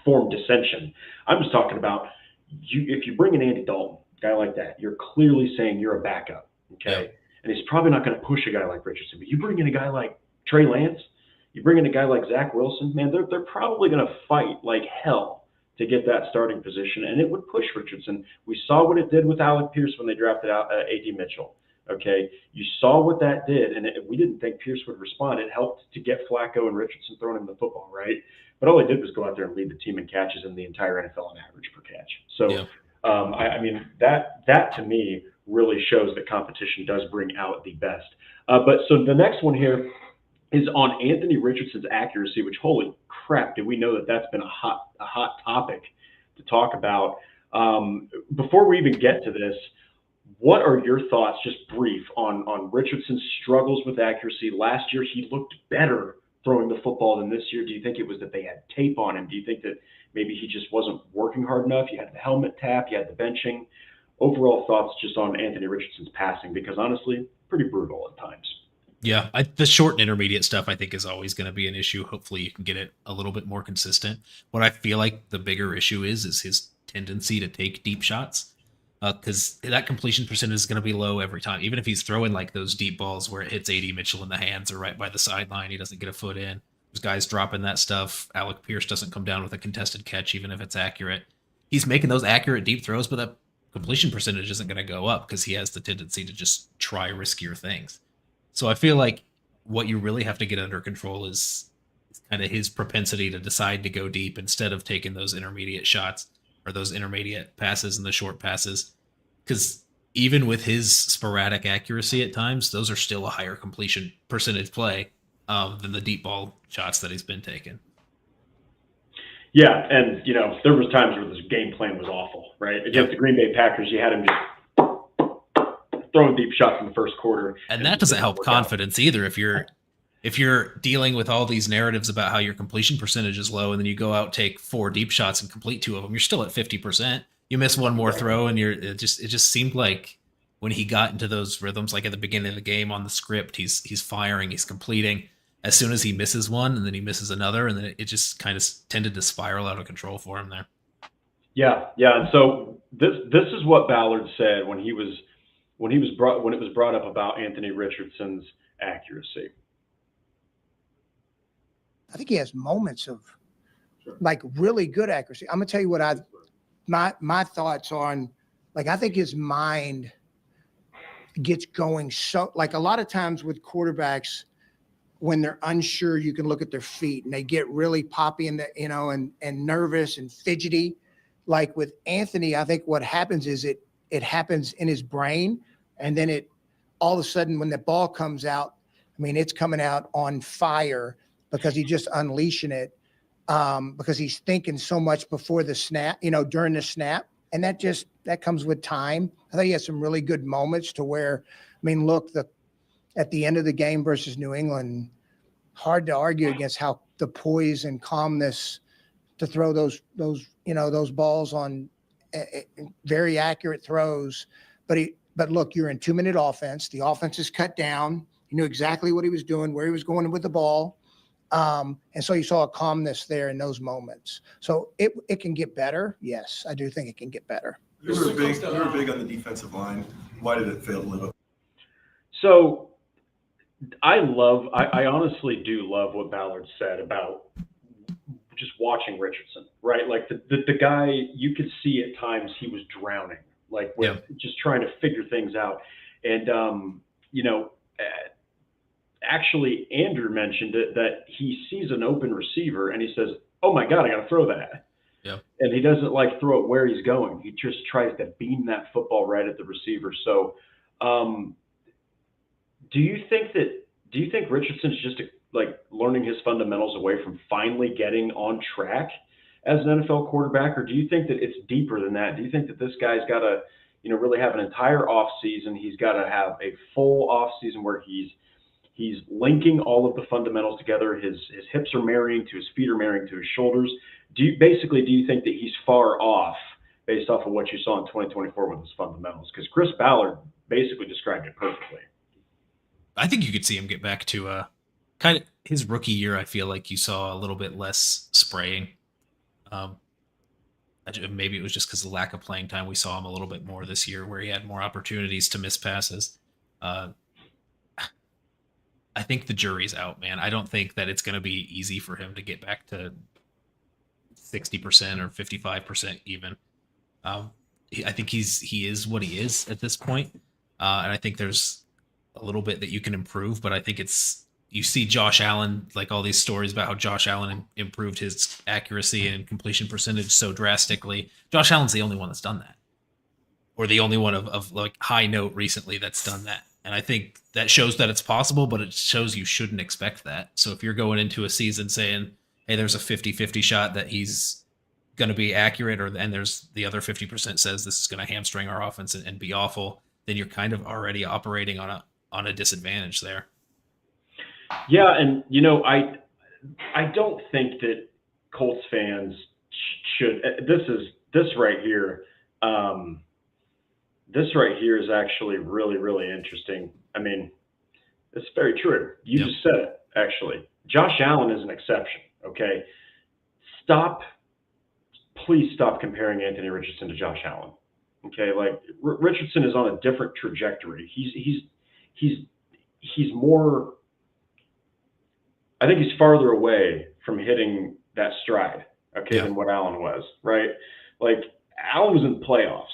form dissension. I'm just talking about if you bring in Andy Dalton, guy like that, you're clearly saying you're a backup, okay? Yeah. And he's probably not going to push a guy like Richardson. But you bring in a guy like Trey Lance, you bring in a guy like Zach Wilson, man, they're probably going to fight like hell to get that starting position, and it would push Richardson. We saw what it did with Alec Pierce when they drafted out A.D. Mitchell, okay? You saw what that did, and we didn't think Pierce would respond. It helped to get Flacco and Richardson throwing him the football, right? But all they did was go out there and lead the team in catches in the entire NFL on average per catch. So, I mean, that to me really shows that competition does bring out the best. But so the next one here is on Anthony Richardson's accuracy, which holy crap, did we know that that's been a hot topic to talk about. Before we even get to this, what are your thoughts, just brief, on Richardson's struggles with accuracy? Last year, he looked better throwing the football than this year. Do you think it was that they had tape on him? Do you think that maybe he just wasn't working hard enough? You had the helmet tap, you had the benching. Overall thoughts just on Anthony Richardson's passing, because honestly, pretty brutal at times. Yeah, the short and intermediate stuff I think is always going to be an issue. Hopefully you can get it a little bit more consistent. What I feel like the bigger issue is his tendency to take deep shots, because that completion percentage is going to be low every time. Even if he's throwing like those deep balls where it hits A.D. Mitchell in the hands or right by the sideline, he doesn't get a foot in. There's guys dropping that stuff. Alec Pierce doesn't come down with a contested catch, even if it's accurate. He's making those accurate deep throws, but that completion percentage isn't going to go up because he has the tendency to just try riskier things. So I feel like what you really have to get under control is kind of his propensity to decide to go deep instead of taking those intermediate shots or those intermediate passes and the short passes. Because even with his sporadic accuracy at times, those are still a higher completion percentage play than the deep ball shots that he's been taking. Yeah, and there was times where this game plan was awful, right? Against the Green Bay Packers, you had him just throwing deep shots in the first quarter. And that doesn't help confidence either. If you're if you're dealing with all these narratives about how your completion percentage is low, and then you go out, take 4 deep shots and complete 2 of them, you're still at 50%. You miss one more throw, and it just seemed like when he got into those rhythms, like at the beginning of the game on the script, he's firing, he's completing. As soon as he misses one, and then he misses another, and then it just kind of tended to spiral out of control for him there. Yeah. And so this is what Ballard said when it was brought up about Anthony Richardson's accuracy. I think he has moments of like really good accuracy. I'm gonna tell you what my thoughts on, like, I think his mind gets going. So like a lot of times with quarterbacks, when they're unsure, you can look at their feet and they get really poppy and nervous and fidgety. Like with Anthony, I think what happens is it happens in his brain, and then it all of a sudden when the ball comes out, I mean, it's coming out on fire because he's just unleashing it, because he's thinking so much before the snap, during the snap. And that comes with time. I think he has some really good moments to where, I mean, look, at the end of the game versus New England, hard to argue against how the poise and calmness to throw those balls on very accurate throws. But look, you're in 2-minute offense. The offense is cut down. He knew exactly what he was doing, where he was going with the ball. And so you saw a calmness there in those moments. So it can get better. Yes, I do think it can get better. You were big on the defensive line. Why did it fail to live up? So I honestly do love what Ballard said about just watching Richardson, right? Like the guy, you could see at times he was drowning, like with just trying to figure things out. And, actually Andrew mentioned it, that he sees an open receiver and he says, oh my God, I got to throw that. Yeah. And he doesn't like throw it where he's going. He just tries to beam that football right at the receiver. So, do you think Richardson's just like learning his fundamentals away from finally getting on track as an NFL quarterback, or do you think that it's deeper than that? Do you think that this guy's got to, really have an entire off season? He's got to have a full off season where he's linking all of the fundamentals together. His hips are marrying to his feet are marrying to his shoulders. Do you think that he's far off based off of what you saw in 2024 with his fundamentals? Because Chris Ballard basically described it perfectly. I think you could see him get back to kind of his rookie year. I feel like you saw a little bit less spraying. Maybe it was just because of the lack of playing time. We saw him a little bit more this year where he had more opportunities to miss passes. I think the jury's out, man. I don't think that it's going to be easy for him to get back to 60% or 55% even. I think he is what he is at this point. And I think there's a little bit that you can improve, but I think you see Josh Allen, like all these stories about how Josh Allen improved his accuracy and completion percentage so drastically. Josh Allen's the only one that's done that, or the only one of like high note recently that's done that. And I think that shows that it's possible, but it shows you shouldn't expect that. So if you're going into a season saying, hey, there's a 50-50 shot that he's going to be accurate, and there's the other 50% says this is going to hamstring our offense and be awful, then you're kind of already operating on a disadvantage there. Yeah, and I don't think that Colts fans should. This right here. This right here is actually really, really interesting. I mean, it's very true. You just said it, actually. Josh Allen is an exception, okay? Please stop comparing Anthony Richardson to Josh Allen, okay? Like, Richardson is on a different trajectory. He's more, I think he's farther away from hitting that stride, okay, than what Allen was, right? Like, Allen was in the playoffs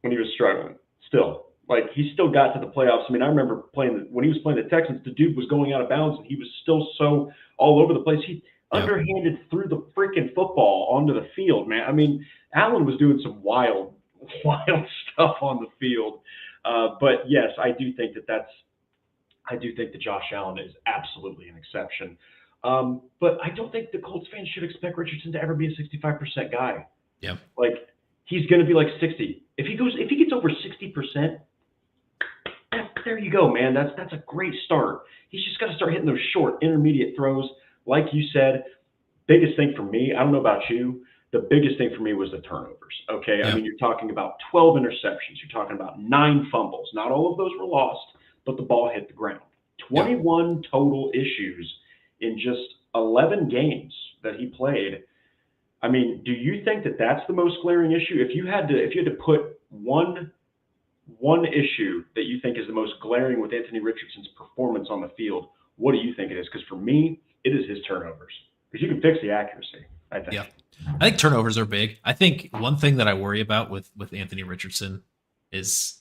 when he was struggling still. Like, he still got to the playoffs. I mean, I remember when he was playing the Texans, the dude was going out of bounds and he was still so all over the place. He underhanded threw the freaking football onto the field, man. I mean, Allen was doing some wild stuff on the field. But yes, I do think that Josh Allen is absolutely an exception. But I don't think the Colts fans should expect Richardson to ever be a 65% guy. Yeah. Like, he's going to be like 60. If he gets over 60%, there you go, man. That's a great start. He's just got to start hitting those short, intermediate throws. Like you said, biggest thing for me, I don't know about you, the biggest thing for me was the turnovers. Okay. Yeah. I mean, you're talking about 12 interceptions. You're talking about 9 fumbles. Not all of those were lost, but the ball hit the ground. 21 total issues in just 11 games that he played. I mean, do you think that that's the most glaring issue? If you had to put one issue that you think is the most glaring with Anthony Richardson's performance on the field, what do you think it is? Because for me, it is his turnovers. Because you can fix the accuracy, I think. Yeah. I think turnovers are big. I think one thing that I worry about with Anthony Richardson is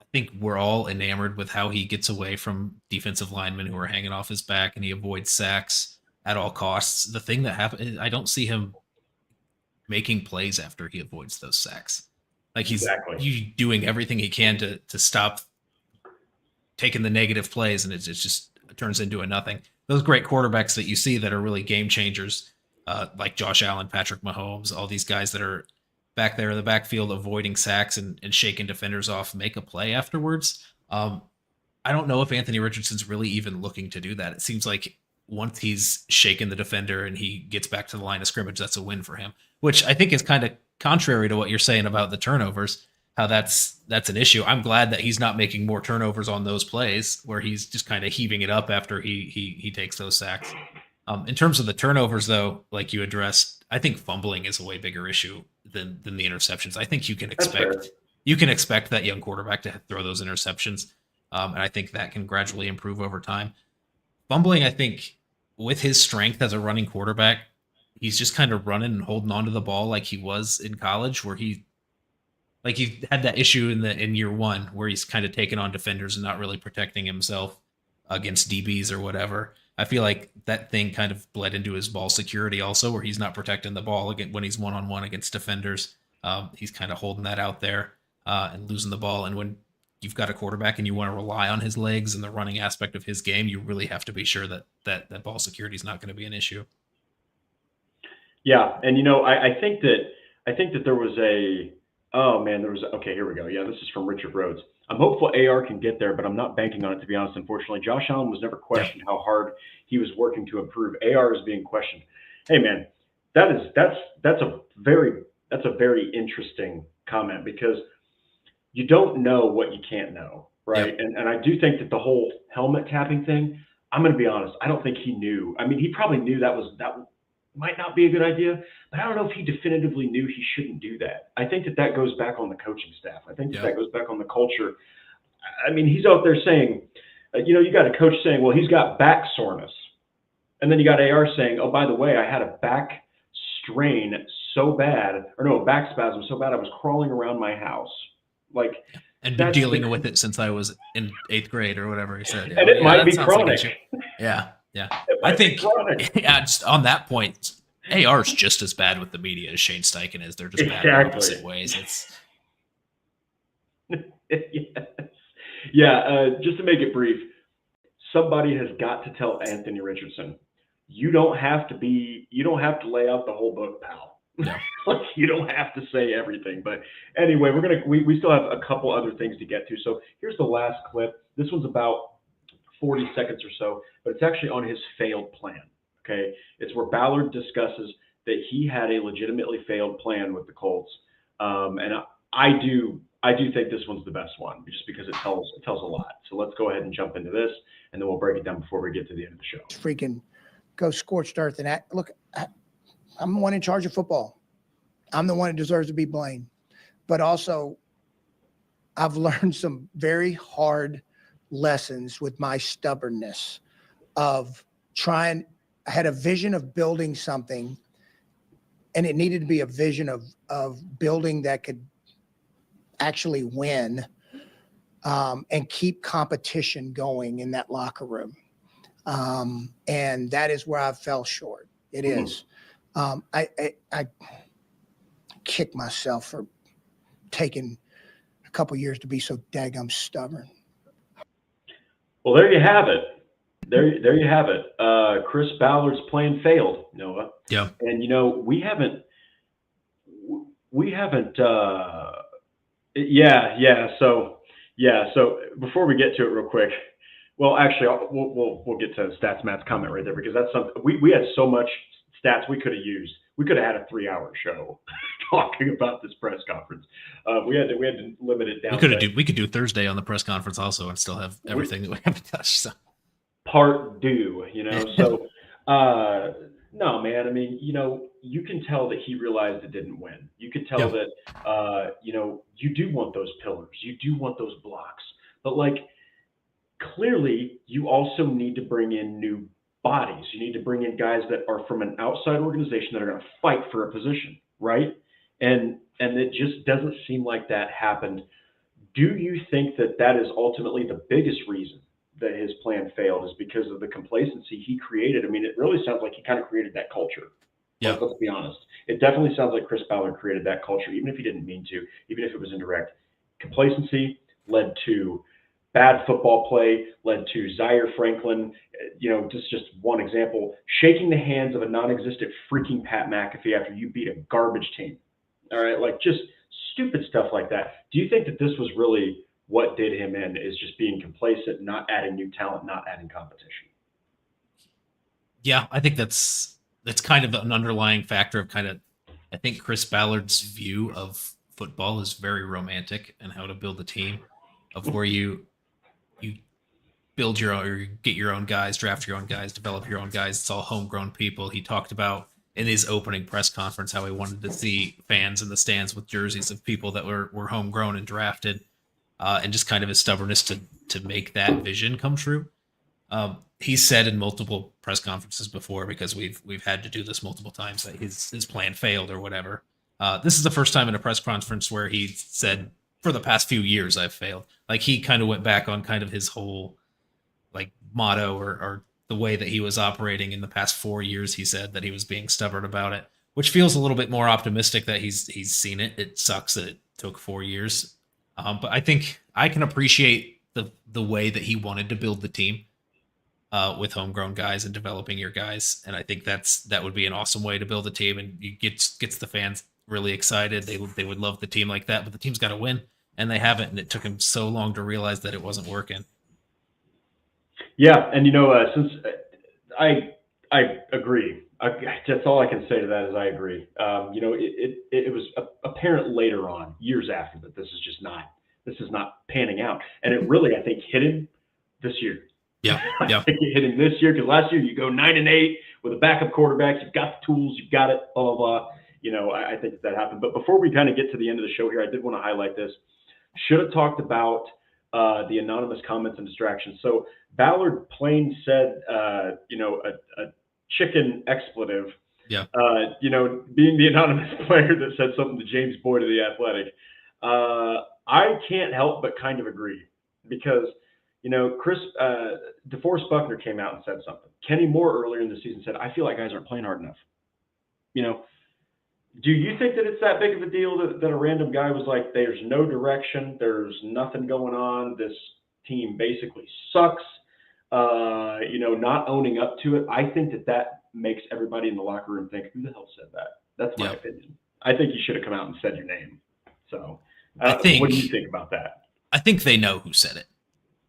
I think we're all enamored with how he gets away from defensive linemen who are hanging off his back and he avoids sacks at all costs. The thing that happened, I don't see him making plays after he avoids those sacks. Like he's doing everything he can to stop taking the negative plays, and it just turns into a nothing. Those great quarterbacks that you see that are really game changers, like Josh Allen, Patrick Mahomes, all these guys that are back there in the backfield avoiding sacks and shaking defenders off, make a play afterwards. I don't know if Anthony Richardson's really even looking to do that. It seems like once he's shaken the defender and he gets back to the line of scrimmage, that's a win for him, which I think is kind of contrary to what you're saying about the turnovers, how that's an issue. I'm glad that he's not making more turnovers on those plays where he's just kind of heaving it up after he takes those sacks. In terms of the turnovers, though, like you addressed, I think fumbling is a way bigger issue than the interceptions. I think you can expect that young quarterback to throw those interceptions, and I think that can gradually improve over time. Fumbling, I think, with his strength as a running quarterback, he's just kind of running and holding onto the ball like he was in college, where he had that issue in year one where he's kind of taking on defenders and not really protecting himself against DBs or whatever. I feel like that thing kind of bled into his ball security also, where he's not protecting the ball when he's one-on-one against defenders. He's kind of holding that out there and losing the ball. And when you've got a quarterback and you want to rely on his legs and the running aspect of his game, you really have to be sure that ball security is not going to be an issue. Yeah, and I think that there was okay, here we go. Yeah, this is from Richard Rhodes. I'm hopeful AR can get there, but I'm not banking on it, to be honest. Unfortunately, Josh Allen was never questioned how hard he was working to improve. AR is being questioned. Hey, man, that's a very interesting comment, because you don't know what you can't know, right? Yep. And I do think that the whole helmet tapping thing, I'm going to be honest, I don't think he knew. I mean, he probably knew that might not be a good idea, but I don't know if he definitively knew he shouldn't do that. I think that goes back on the coaching staff. I think that goes back on the culture. I mean, he's out there saying, you got a coach saying, well, he's got back soreness. And then you got AR saying, oh, by the way, I had a back strain so bad, back spasm so bad I was crawling around my house. And been dealing with it since I was in 8th grade or whatever he said. And it might be chronic. Yeah. I think, just on that point, AR is just as bad with the media as Shane Steichen is. They're just bad in opposite ways. Just to make it brief, somebody has got to tell Anthony Richardson, you don't have to lay out the whole book, pal. No. You don't have to say everything. But anyway, we still have a couple other things to get to. So here's the last clip. This one's about 40 seconds or so, but it's actually on his failed plan. Okay. It's where Ballard discusses that he had a legitimately failed plan with the Colts. And I do think this one's the best one, just because it tells a lot. So let's go ahead and jump into this, and then we'll break it down before we get to the end of the show. Freaking go scorched earth. And look, I'm the one in charge of football. I'm the one who deserves to be blamed. But also, I've learned some very hard lessons with my stubbornness of I had a vision of building something, and it needed to be a vision of building that could actually win and keep competition going in that locker room. And that is where I fell short. It is. I kick myself for taking a couple years to be so daggum stubborn. Well, there you have it. There you have it. Chris Ballard's plan failed, Noah. Yeah. And we haven't. So Yeah. So before we get to it real quick, well, actually, we'll get to Stats Matt's comment right there because that's something we had so much stats we could have used. We could have had a 3-hour show talking about this press conference. We had to limit it down. We could do Thursday on the press conference also and still have everything that we haven't touched. So. Part due, So no, man. I mean, you can tell that he realized it didn't win. You could tell that you do want those pillars, you do want those blocks, but clearly you also need to bring in new bodies. You need to bring in guys that are from an outside organization that are going to fight for a position, right? And it just doesn't seem like that happened. Do you think that is ultimately the biggest reason that his plan failed is because of the complacency he created? I mean, it really sounds like he kind of created that culture. Yeah. Let's be honest. It definitely sounds like Chris Ballard created that culture, even if he didn't mean to, even if it was indirect. Complacency led to bad football play, led to Zaire Franklin, just one example, shaking the hands of a non-existent freaking Pat McAfee after you beat a garbage team. All right, just stupid stuff like that. Do you think that this was really what did him in, is just being complacent, not adding new talent, not adding competition? Yeah, I think that's kind of an underlying factor of I think Chris Ballard's view of football is very romantic and how to build a team of where you build your own, or you get your own guys, draft your own guys, develop your own guys. It's all homegrown people. He talked about in his opening press conference how he wanted to see fans in the stands with jerseys of people that were homegrown and drafted, and just kind of his stubbornness to make that vision come true. He said in multiple press conferences before, because we've had to do this multiple times, that his plan failed or whatever. This is the first time in a press conference where he said, for the past few years, I've failed. He kind of went back on kind of his whole motto or the way that he was operating in the past 4 years. He said that he was being stubborn about it, which feels a little bit more optimistic that he's seen it. It sucks that it took 4 years. But I think I can appreciate the way that he wanted to build the team with homegrown guys and developing your guys. And I think that would be an awesome way to build a team, and you gets the fans really excited. They would love the team like that, but the team's got to win, and they haven't. And it took him so long to realize that it wasn't working. Yeah, and since I agree, that's all I can say to that is I agree. It was apparent later on, years after, that this is not panning out, and it really, I think, hit him this year. Yeah. I think it hit him this year because last year you go 9-8 with a backup quarterback. You've got the tools, you've got it, blah blah blah. I think that happened. But before we kind of get to the end of the show here, I did want to highlight this. Should have talked about the anonymous comments and distractions. So Ballard plain said, a chicken expletive. Yeah. Being the anonymous player that said something to James Boyd of The Athletic. I can't help but kind of agree because, DeForest Buckner came out and said something. Kenny Moore earlier in the season said, I feel like guys aren't playing hard enough. Do you think that it's that big of a deal that a random guy was like, there's no direction, there's nothing going on, this team basically sucks, not owning up to it? I think that makes everybody in the locker room think, who the hell said that? That's my opinion. I think you should have come out and said your name. So what do you think about that? I think they know who said it.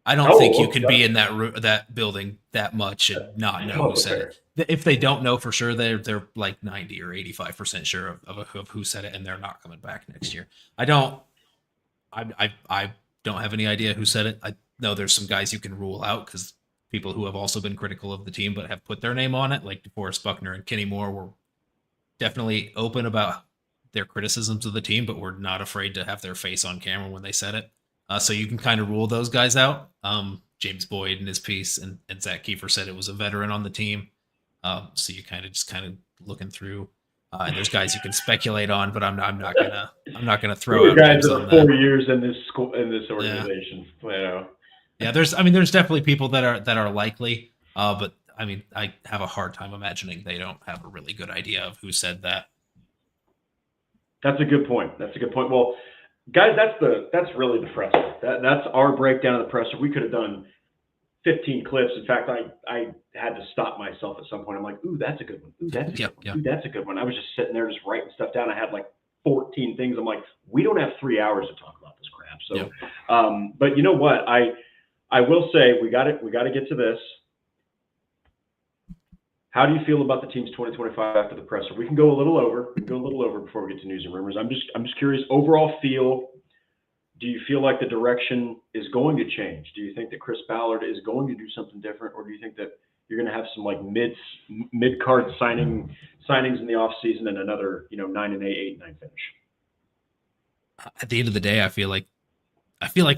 I don't think you can be in that building that much and not know who said it. If they don't know for sure, they're like 90 or 85% sure of who said it, and they're not coming back next year. I don't have any idea who said it. I know there's some guys you can rule out because people who have also been critical of the team but have put their name on it, like DeForest Buckner and Kenny Moore, were definitely open about their criticisms of the team, but were not afraid to have their face on camera when they said it. So you can kind of rule those guys out. James Boyd in his piece and Zach Kiefer said it was a veteran on the team. So you kind of looking through, and there's guys you can speculate on, but I'm not gonna throw out guys that on are 4 years in this school, in this organization. Yeah, there's definitely people that are likely, but I have a hard time imagining they don't have a really good idea of who said that. That's a good point. Well, guys, that's really the presser. That's our breakdown of the presser. We could have done 15 clips. In fact, I had to stop myself at some point. I'm like, ooh, that's a good one. Ooh, that's a good one. Ooh, that's a good one. I was just sitting there just writing stuff down. I had like 14 things. I'm like, we don't have 3 hours to talk about this crap. So, Yeah. But you know what? I will say we got to get to this. How do you feel about the team's 2025 after the presser? We can go a little over. Before we get to news and rumors. I'm just curious. Overall feel. Do you feel like the direction is going to change? Do you think that Chris Ballard is going to do something different, or do you think that you're going to have some like mid card signings in the off season and another 9-8, 8-9 finish? At the end of the day, I feel like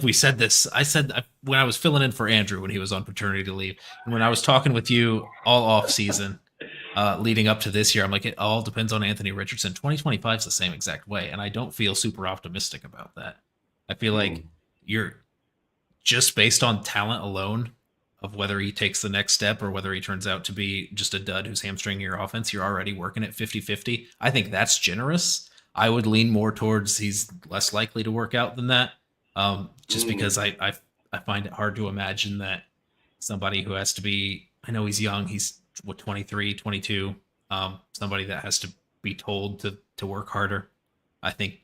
we said this. I said when I was filling in for Andrew when he was on paternity leave, and when I was talking with you all off season, leading up to this year, I'm like, it all depends on Anthony Richardson. 2025 is the same exact way, and I don't feel super optimistic about that. I feel like you're just based on talent alone of whether he takes the next step or whether he turns out to be just a dud who's hamstringing your offense. You're already working at 50-50. I think that's generous. I would lean more towards he's less likely to work out than that. Just because I find it hard to imagine that somebody who has to be, I know he's young, he's 23, 22, somebody that has to be told to work harder, I think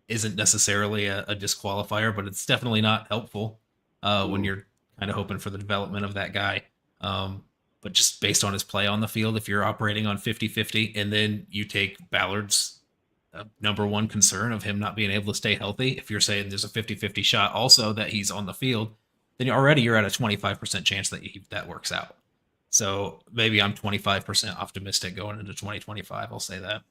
isn't necessarily a disqualifier, but it's definitely not helpful when you're kind of hoping for the development of that guy. But just based on his play on the field, if you're operating on 50-50 and then you take Ballard's number one concern of him not being able to stay healthy, if you're saying there's a 50-50 shot also that he's on the field, then you're at a 25% chance that works out. So maybe I'm 25% optimistic going into 2025. I'll say that.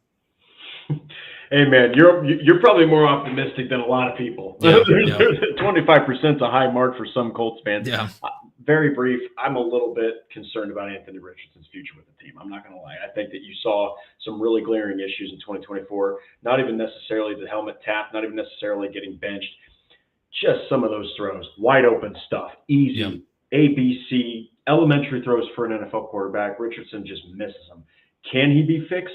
Hey man, you're probably more optimistic than a lot of people. Yeah, 25% is a high mark for some Colts fans. Yeah. Very brief. I'm a little bit concerned about Anthony Richardson's future with the team. I'm not going to lie. I think that you saw some really glaring issues in 2024. Not even necessarily the helmet tap, not even necessarily getting benched. Just some of those throws, wide open stuff, easy, ABC, elementary throws for an NFL quarterback. Richardson just misses them. Can he be fixed?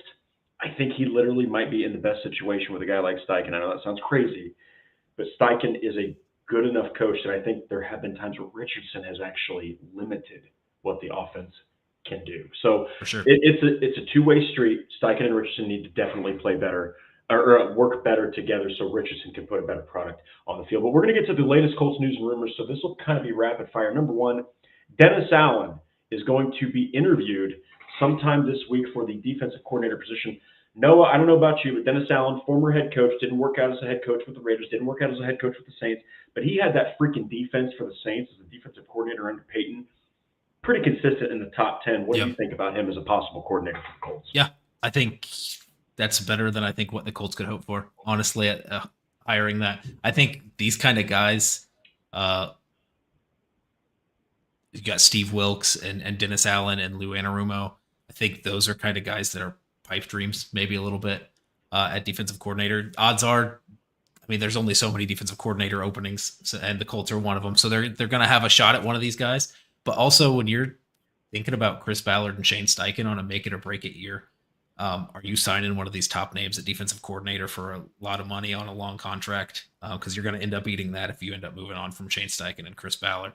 I think he literally might be in the best situation with a guy like Steichen. I know that sounds crazy, but Steichen is a good enough coach that I think there have been times where Richardson has actually limited what the offense can do. So for sure. It's a two-way street. Steichen and Richardson need to definitely play better or work better together so Richardson can put a better product on the field. But we're going to get to the latest Colts news and rumors, so this will kind of be rapid fire. Number one, Dennis Allen is going to be interviewed sometime this week for the defensive coordinator position. Noah, I don't know about you, but Dennis Allen, former head coach, didn't work out as a head coach with the Raiders, didn't work out as a head coach with the Saints, but he had that freaking defense for the Saints as a defensive coordinator under Peyton. Pretty consistent in the top 10. What do you think about him as a possible coordinator for the Colts? Yeah, I think that's better than I think what the Colts could hope for, honestly, at hiring that. I think these kind of guys, you got Steve Wilkes and Dennis Allen and Lou Anarumo. I think those are kind of guys that are pipe dreams, maybe a little bit at defensive coordinator. Odds are, I mean, there's only so many defensive coordinator openings, and the Colts are one of them. So they're going to have a shot at one of these guys. But also, when you're thinking about Chris Ballard and Shane Steichen on a make it or break it year, are you signing one of these top names at defensive coordinator for a lot of money on a long contract? Because you're going to end up eating that if you end up moving on from Shane Steichen and Chris Ballard.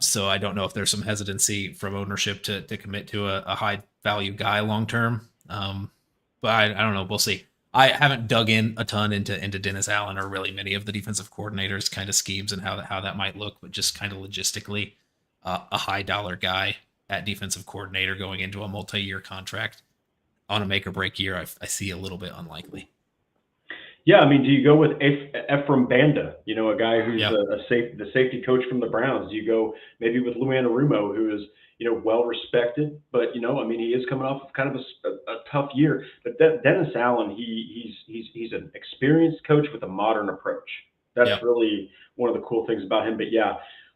So I don't know if there's some hesitancy from ownership to commit to a high value guy long term. But I don't know. We'll see. I haven't dug in a ton into Dennis Allen or really many of the defensive coordinators kind of schemes and how that might look, but just kind of logistically, a high dollar guy at defensive coordinator going into a multi-year contract on a make or break year, I see a little bit unlikely. Yeah, I mean, do you go with Ephraim Banda, a guy who's the safety coach from the Browns? Do you go maybe with Lou Anarumo, who is well respected, but I mean, he is coming off of kind of a tough year. But Dennis Allen, he's an experienced coach with a modern approach. That's really one of the cool things about him. But yeah,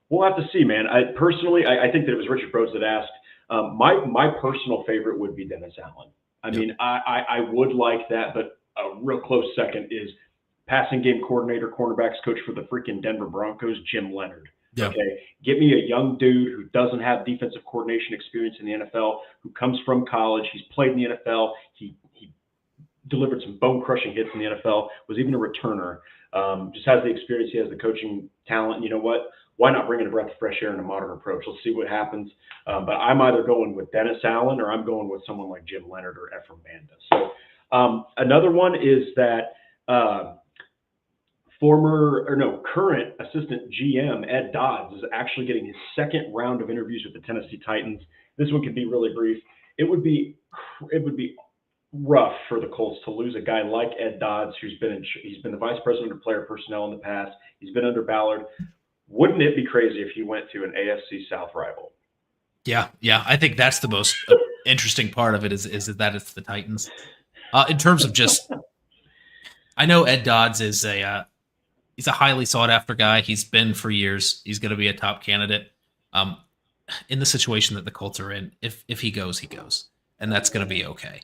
we'll have to see, man. I think that it was Richard Rhodes that asked. My personal favorite would be Dennis Allen. I mean, I would like that, but a real close second is passing game coordinator, cornerbacks coach for the freaking Denver Broncos, Jim Leonard. Yeah. Okay, get me a young dude who doesn't have defensive coordination experience in the NFL, who comes from college. He's played in the NFL. He delivered some bone-crushing hits in the NFL, was even a returner. Just has the experience. He has the coaching talent. You know what? Why not bring in a breath of fresh air and a modern approach? Let's see what happens. But I'm either going with Dennis Allen or I'm going with someone like Jim Leonard or Ephraim Banda. So another one is that current assistant GM Ed Dodds is actually getting his second round of interviews with the Tennessee Titans. This one can be really brief. It would be rough for the Colts to lose a guy like Ed Dodds, he's been the vice president of player personnel in the past. He's been under Ballard. Wouldn't it be crazy if he went to an AFC South rival? Yeah. I think that's the most interesting part of it is that it's the Titans. In terms of just, I know Ed Dodds is he's a highly sought after guy. He's been for years. He's going to be a top candidate. In the situation that the Colts are in, if he goes, he goes, and that's going to be okay.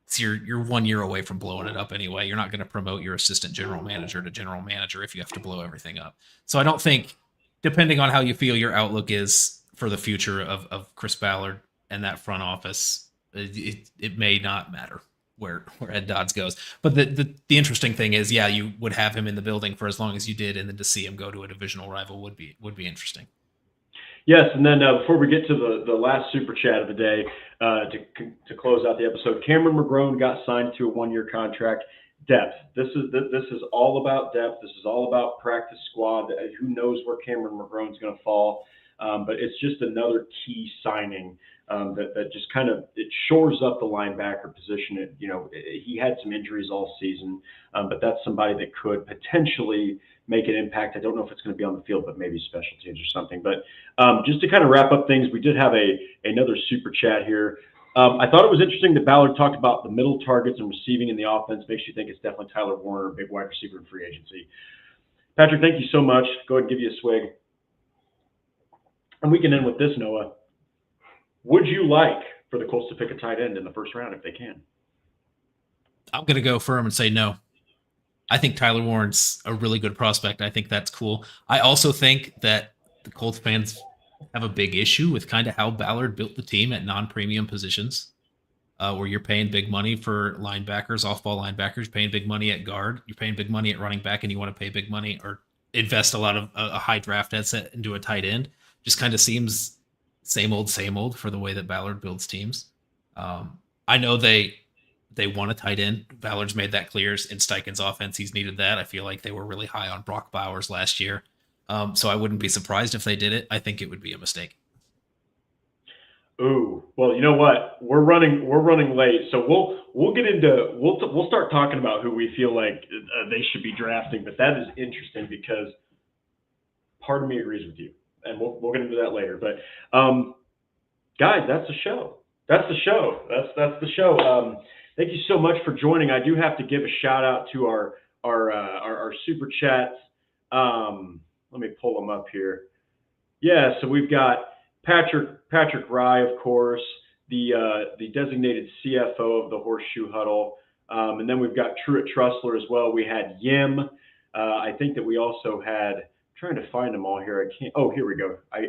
So you're 1 year away from blowing it up anyway. You're not going to promote your assistant general manager to general manager if you have to blow everything up. So I don't think, depending on how you feel your outlook is for the future of Chris Ballard and that front office, it may not matter where Ed Dodds goes. But the interesting thing is, yeah, you would have him in the building for as long as you did, and then to see him go to a divisional rival would be interesting. Yes, and then before we get to the last super chat of the day, to close out the episode, Cameron McGrone got signed to a 1-year contract. Depth. This is all about depth. This is all about practice squad. Who knows where Cameron McGrone's going to fall? But it's just another key signing that just kind of it shores up the linebacker position. He had some injuries all season, but that's somebody that could potentially make an impact. I don't know if it's going to be on the field, but maybe special teams or something. But just to kind of wrap up things, we did have another super chat here. I thought it was interesting that Ballard talked about the middle targets and receiving in the offense. Makes you think it's definitely Tyler Warner, big wide receiver in free agency. Patrick, thank you so much. Go ahead and give you a swig. And we can end with this, Noah. Would you like for the Colts to pick a tight end in the first round if they can? I'm going to go firm and say no. I think Tyler Warren's a really good prospect. I think that's cool. I also think that the Colts fans have a big issue with kind of how Ballard built the team at non-premium positions, where you're paying big money for linebackers, off-ball linebackers, paying big money at guard, you're paying big money at running back, and you want to pay big money or invest a lot of a high draft asset into a tight end. Just kind of seems same old for the way that Ballard builds teams. I know they want a tight end. Ballard's made that clear. In Steichen's offense, he's needed that. I feel like they were really high on Brock Bowers last year. So I wouldn't be surprised if they did it. I think it would be a mistake. Ooh, well, you know what? We're running late, so we'll start talking about who we feel like they should be drafting. But that is interesting because part of me agrees with you, and we'll get into that later. But guys, that's the show. That's the show. Thank you so much for joining. I do have to give a shout out to our super chats. Let me pull them up here. Yeah, so we've got Patrick Rye, of course, the designated CFO of the Horseshoe Huddle, and then we've got Truett Trussler as well. We had Yim. I think that we also had. I'm trying to find them all here. I can't. Oh, here we go. I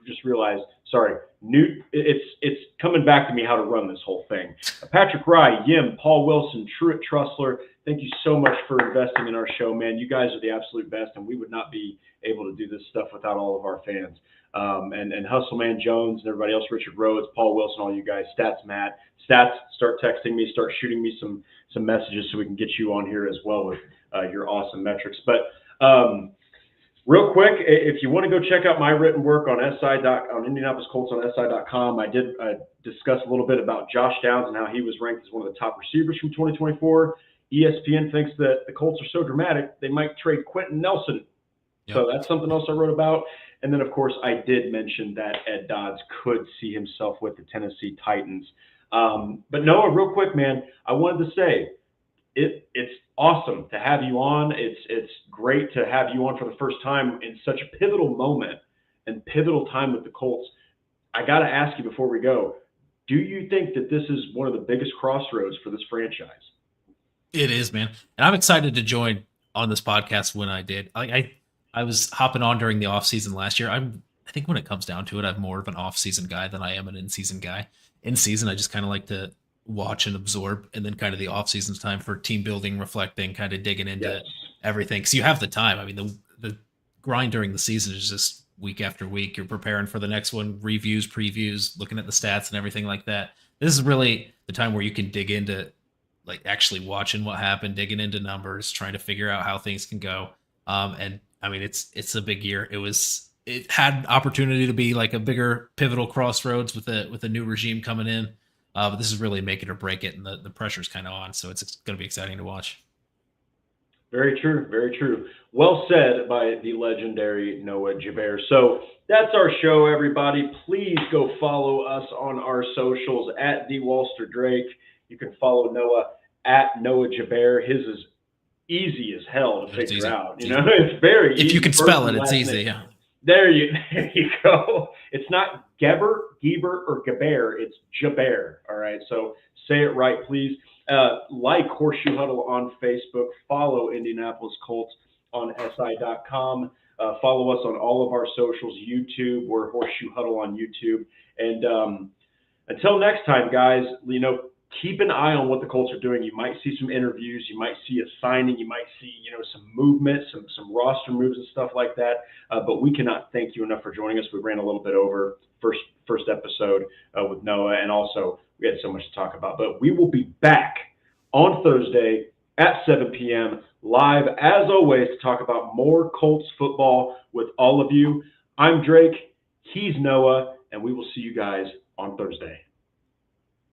just realized. Sorry, Newt. It's coming back to me how to run this whole thing. Patrick Rye, Yim, Paul Wilson, Truett Trussler. Thank you so much for investing in our show, man. You guys are the absolute best, and we would not be able to do this stuff without all of our fans. And Hustleman Jones and everybody else, Richard Rhodes, Paul Wilson, all you guys, Stats Matt, Stats, start texting me, start shooting me some messages so we can get you on here as well with your awesome metrics. But real quick, if you want to go check out my written work on on Indianapolis Colts on SI.com, I did discuss a little bit about Josh Downs and how he was ranked as one of the top receivers from 2024. ESPN thinks that the Colts are so dramatic they might trade Quentin Nelson. Yep. So that's something else I wrote about. And then, of course, I did mention that Ed Dodds could see himself with the Tennessee Titans. But Noah, real quick, man, I wanted to say it's awesome to have you on. It's great to have you on for the first time in such a pivotal moment and pivotal time with the Colts. I got to ask you before we go, do you think that this is one of the biggest crossroads for this franchise? It is, man. And I'm excited to join on this podcast when I did. I was hopping on during the offseason last year. I think when it comes down to it, I'm more of an off-season guy than I am an in-season guy. In season, I just kind of like to watch and absorb, and then kind of the off-season's time for team building, reflecting, kind of digging into everything. Because you have the time. I mean, the grind during the season is just week after week. You're preparing for the next one, reviews, previews, looking at the stats and everything like that. This is really the time where you can dig into like actually watching what happened, digging into numbers, trying to figure out how things can go. And I mean, it's a big year. It had opportunity to be like a bigger pivotal crossroads with a new regime coming in. But this is really make it or break it, and the pressure's kind of on. So it's going to be exciting to watch. Very true. Very true. Well said by the legendary Noah Gebert. So that's our show, everybody. Please go follow us on our socials at @DeWalsterDrake. You can follow Noah at Noah Gebert. His is easy as hell to figure out. You know, it's very easy. If you can spell it, it's easy. Yeah. There you go. It's not Gebert, or Gebert. It's Gebert. All right. So say it right, please. Like Horseshoe Huddle on Facebook. Follow Indianapolis Colts on SI.com. Follow us on all of our socials. YouTube, we're Horseshoe Huddle on YouTube. And until next time, guys, keep an eye on what the Colts are doing. You might see some interviews. You might see a signing. You might see, some movement, some roster moves and stuff like that. But we cannot thank you enough for joining us. We ran a little bit over first episode with Noah, and also we had so much to talk about. But we will be back on Thursday at 7 p.m. live, as always, to talk about more Colts football with all of you. I'm Drake. He's Noah, and we will see you guys on Thursday.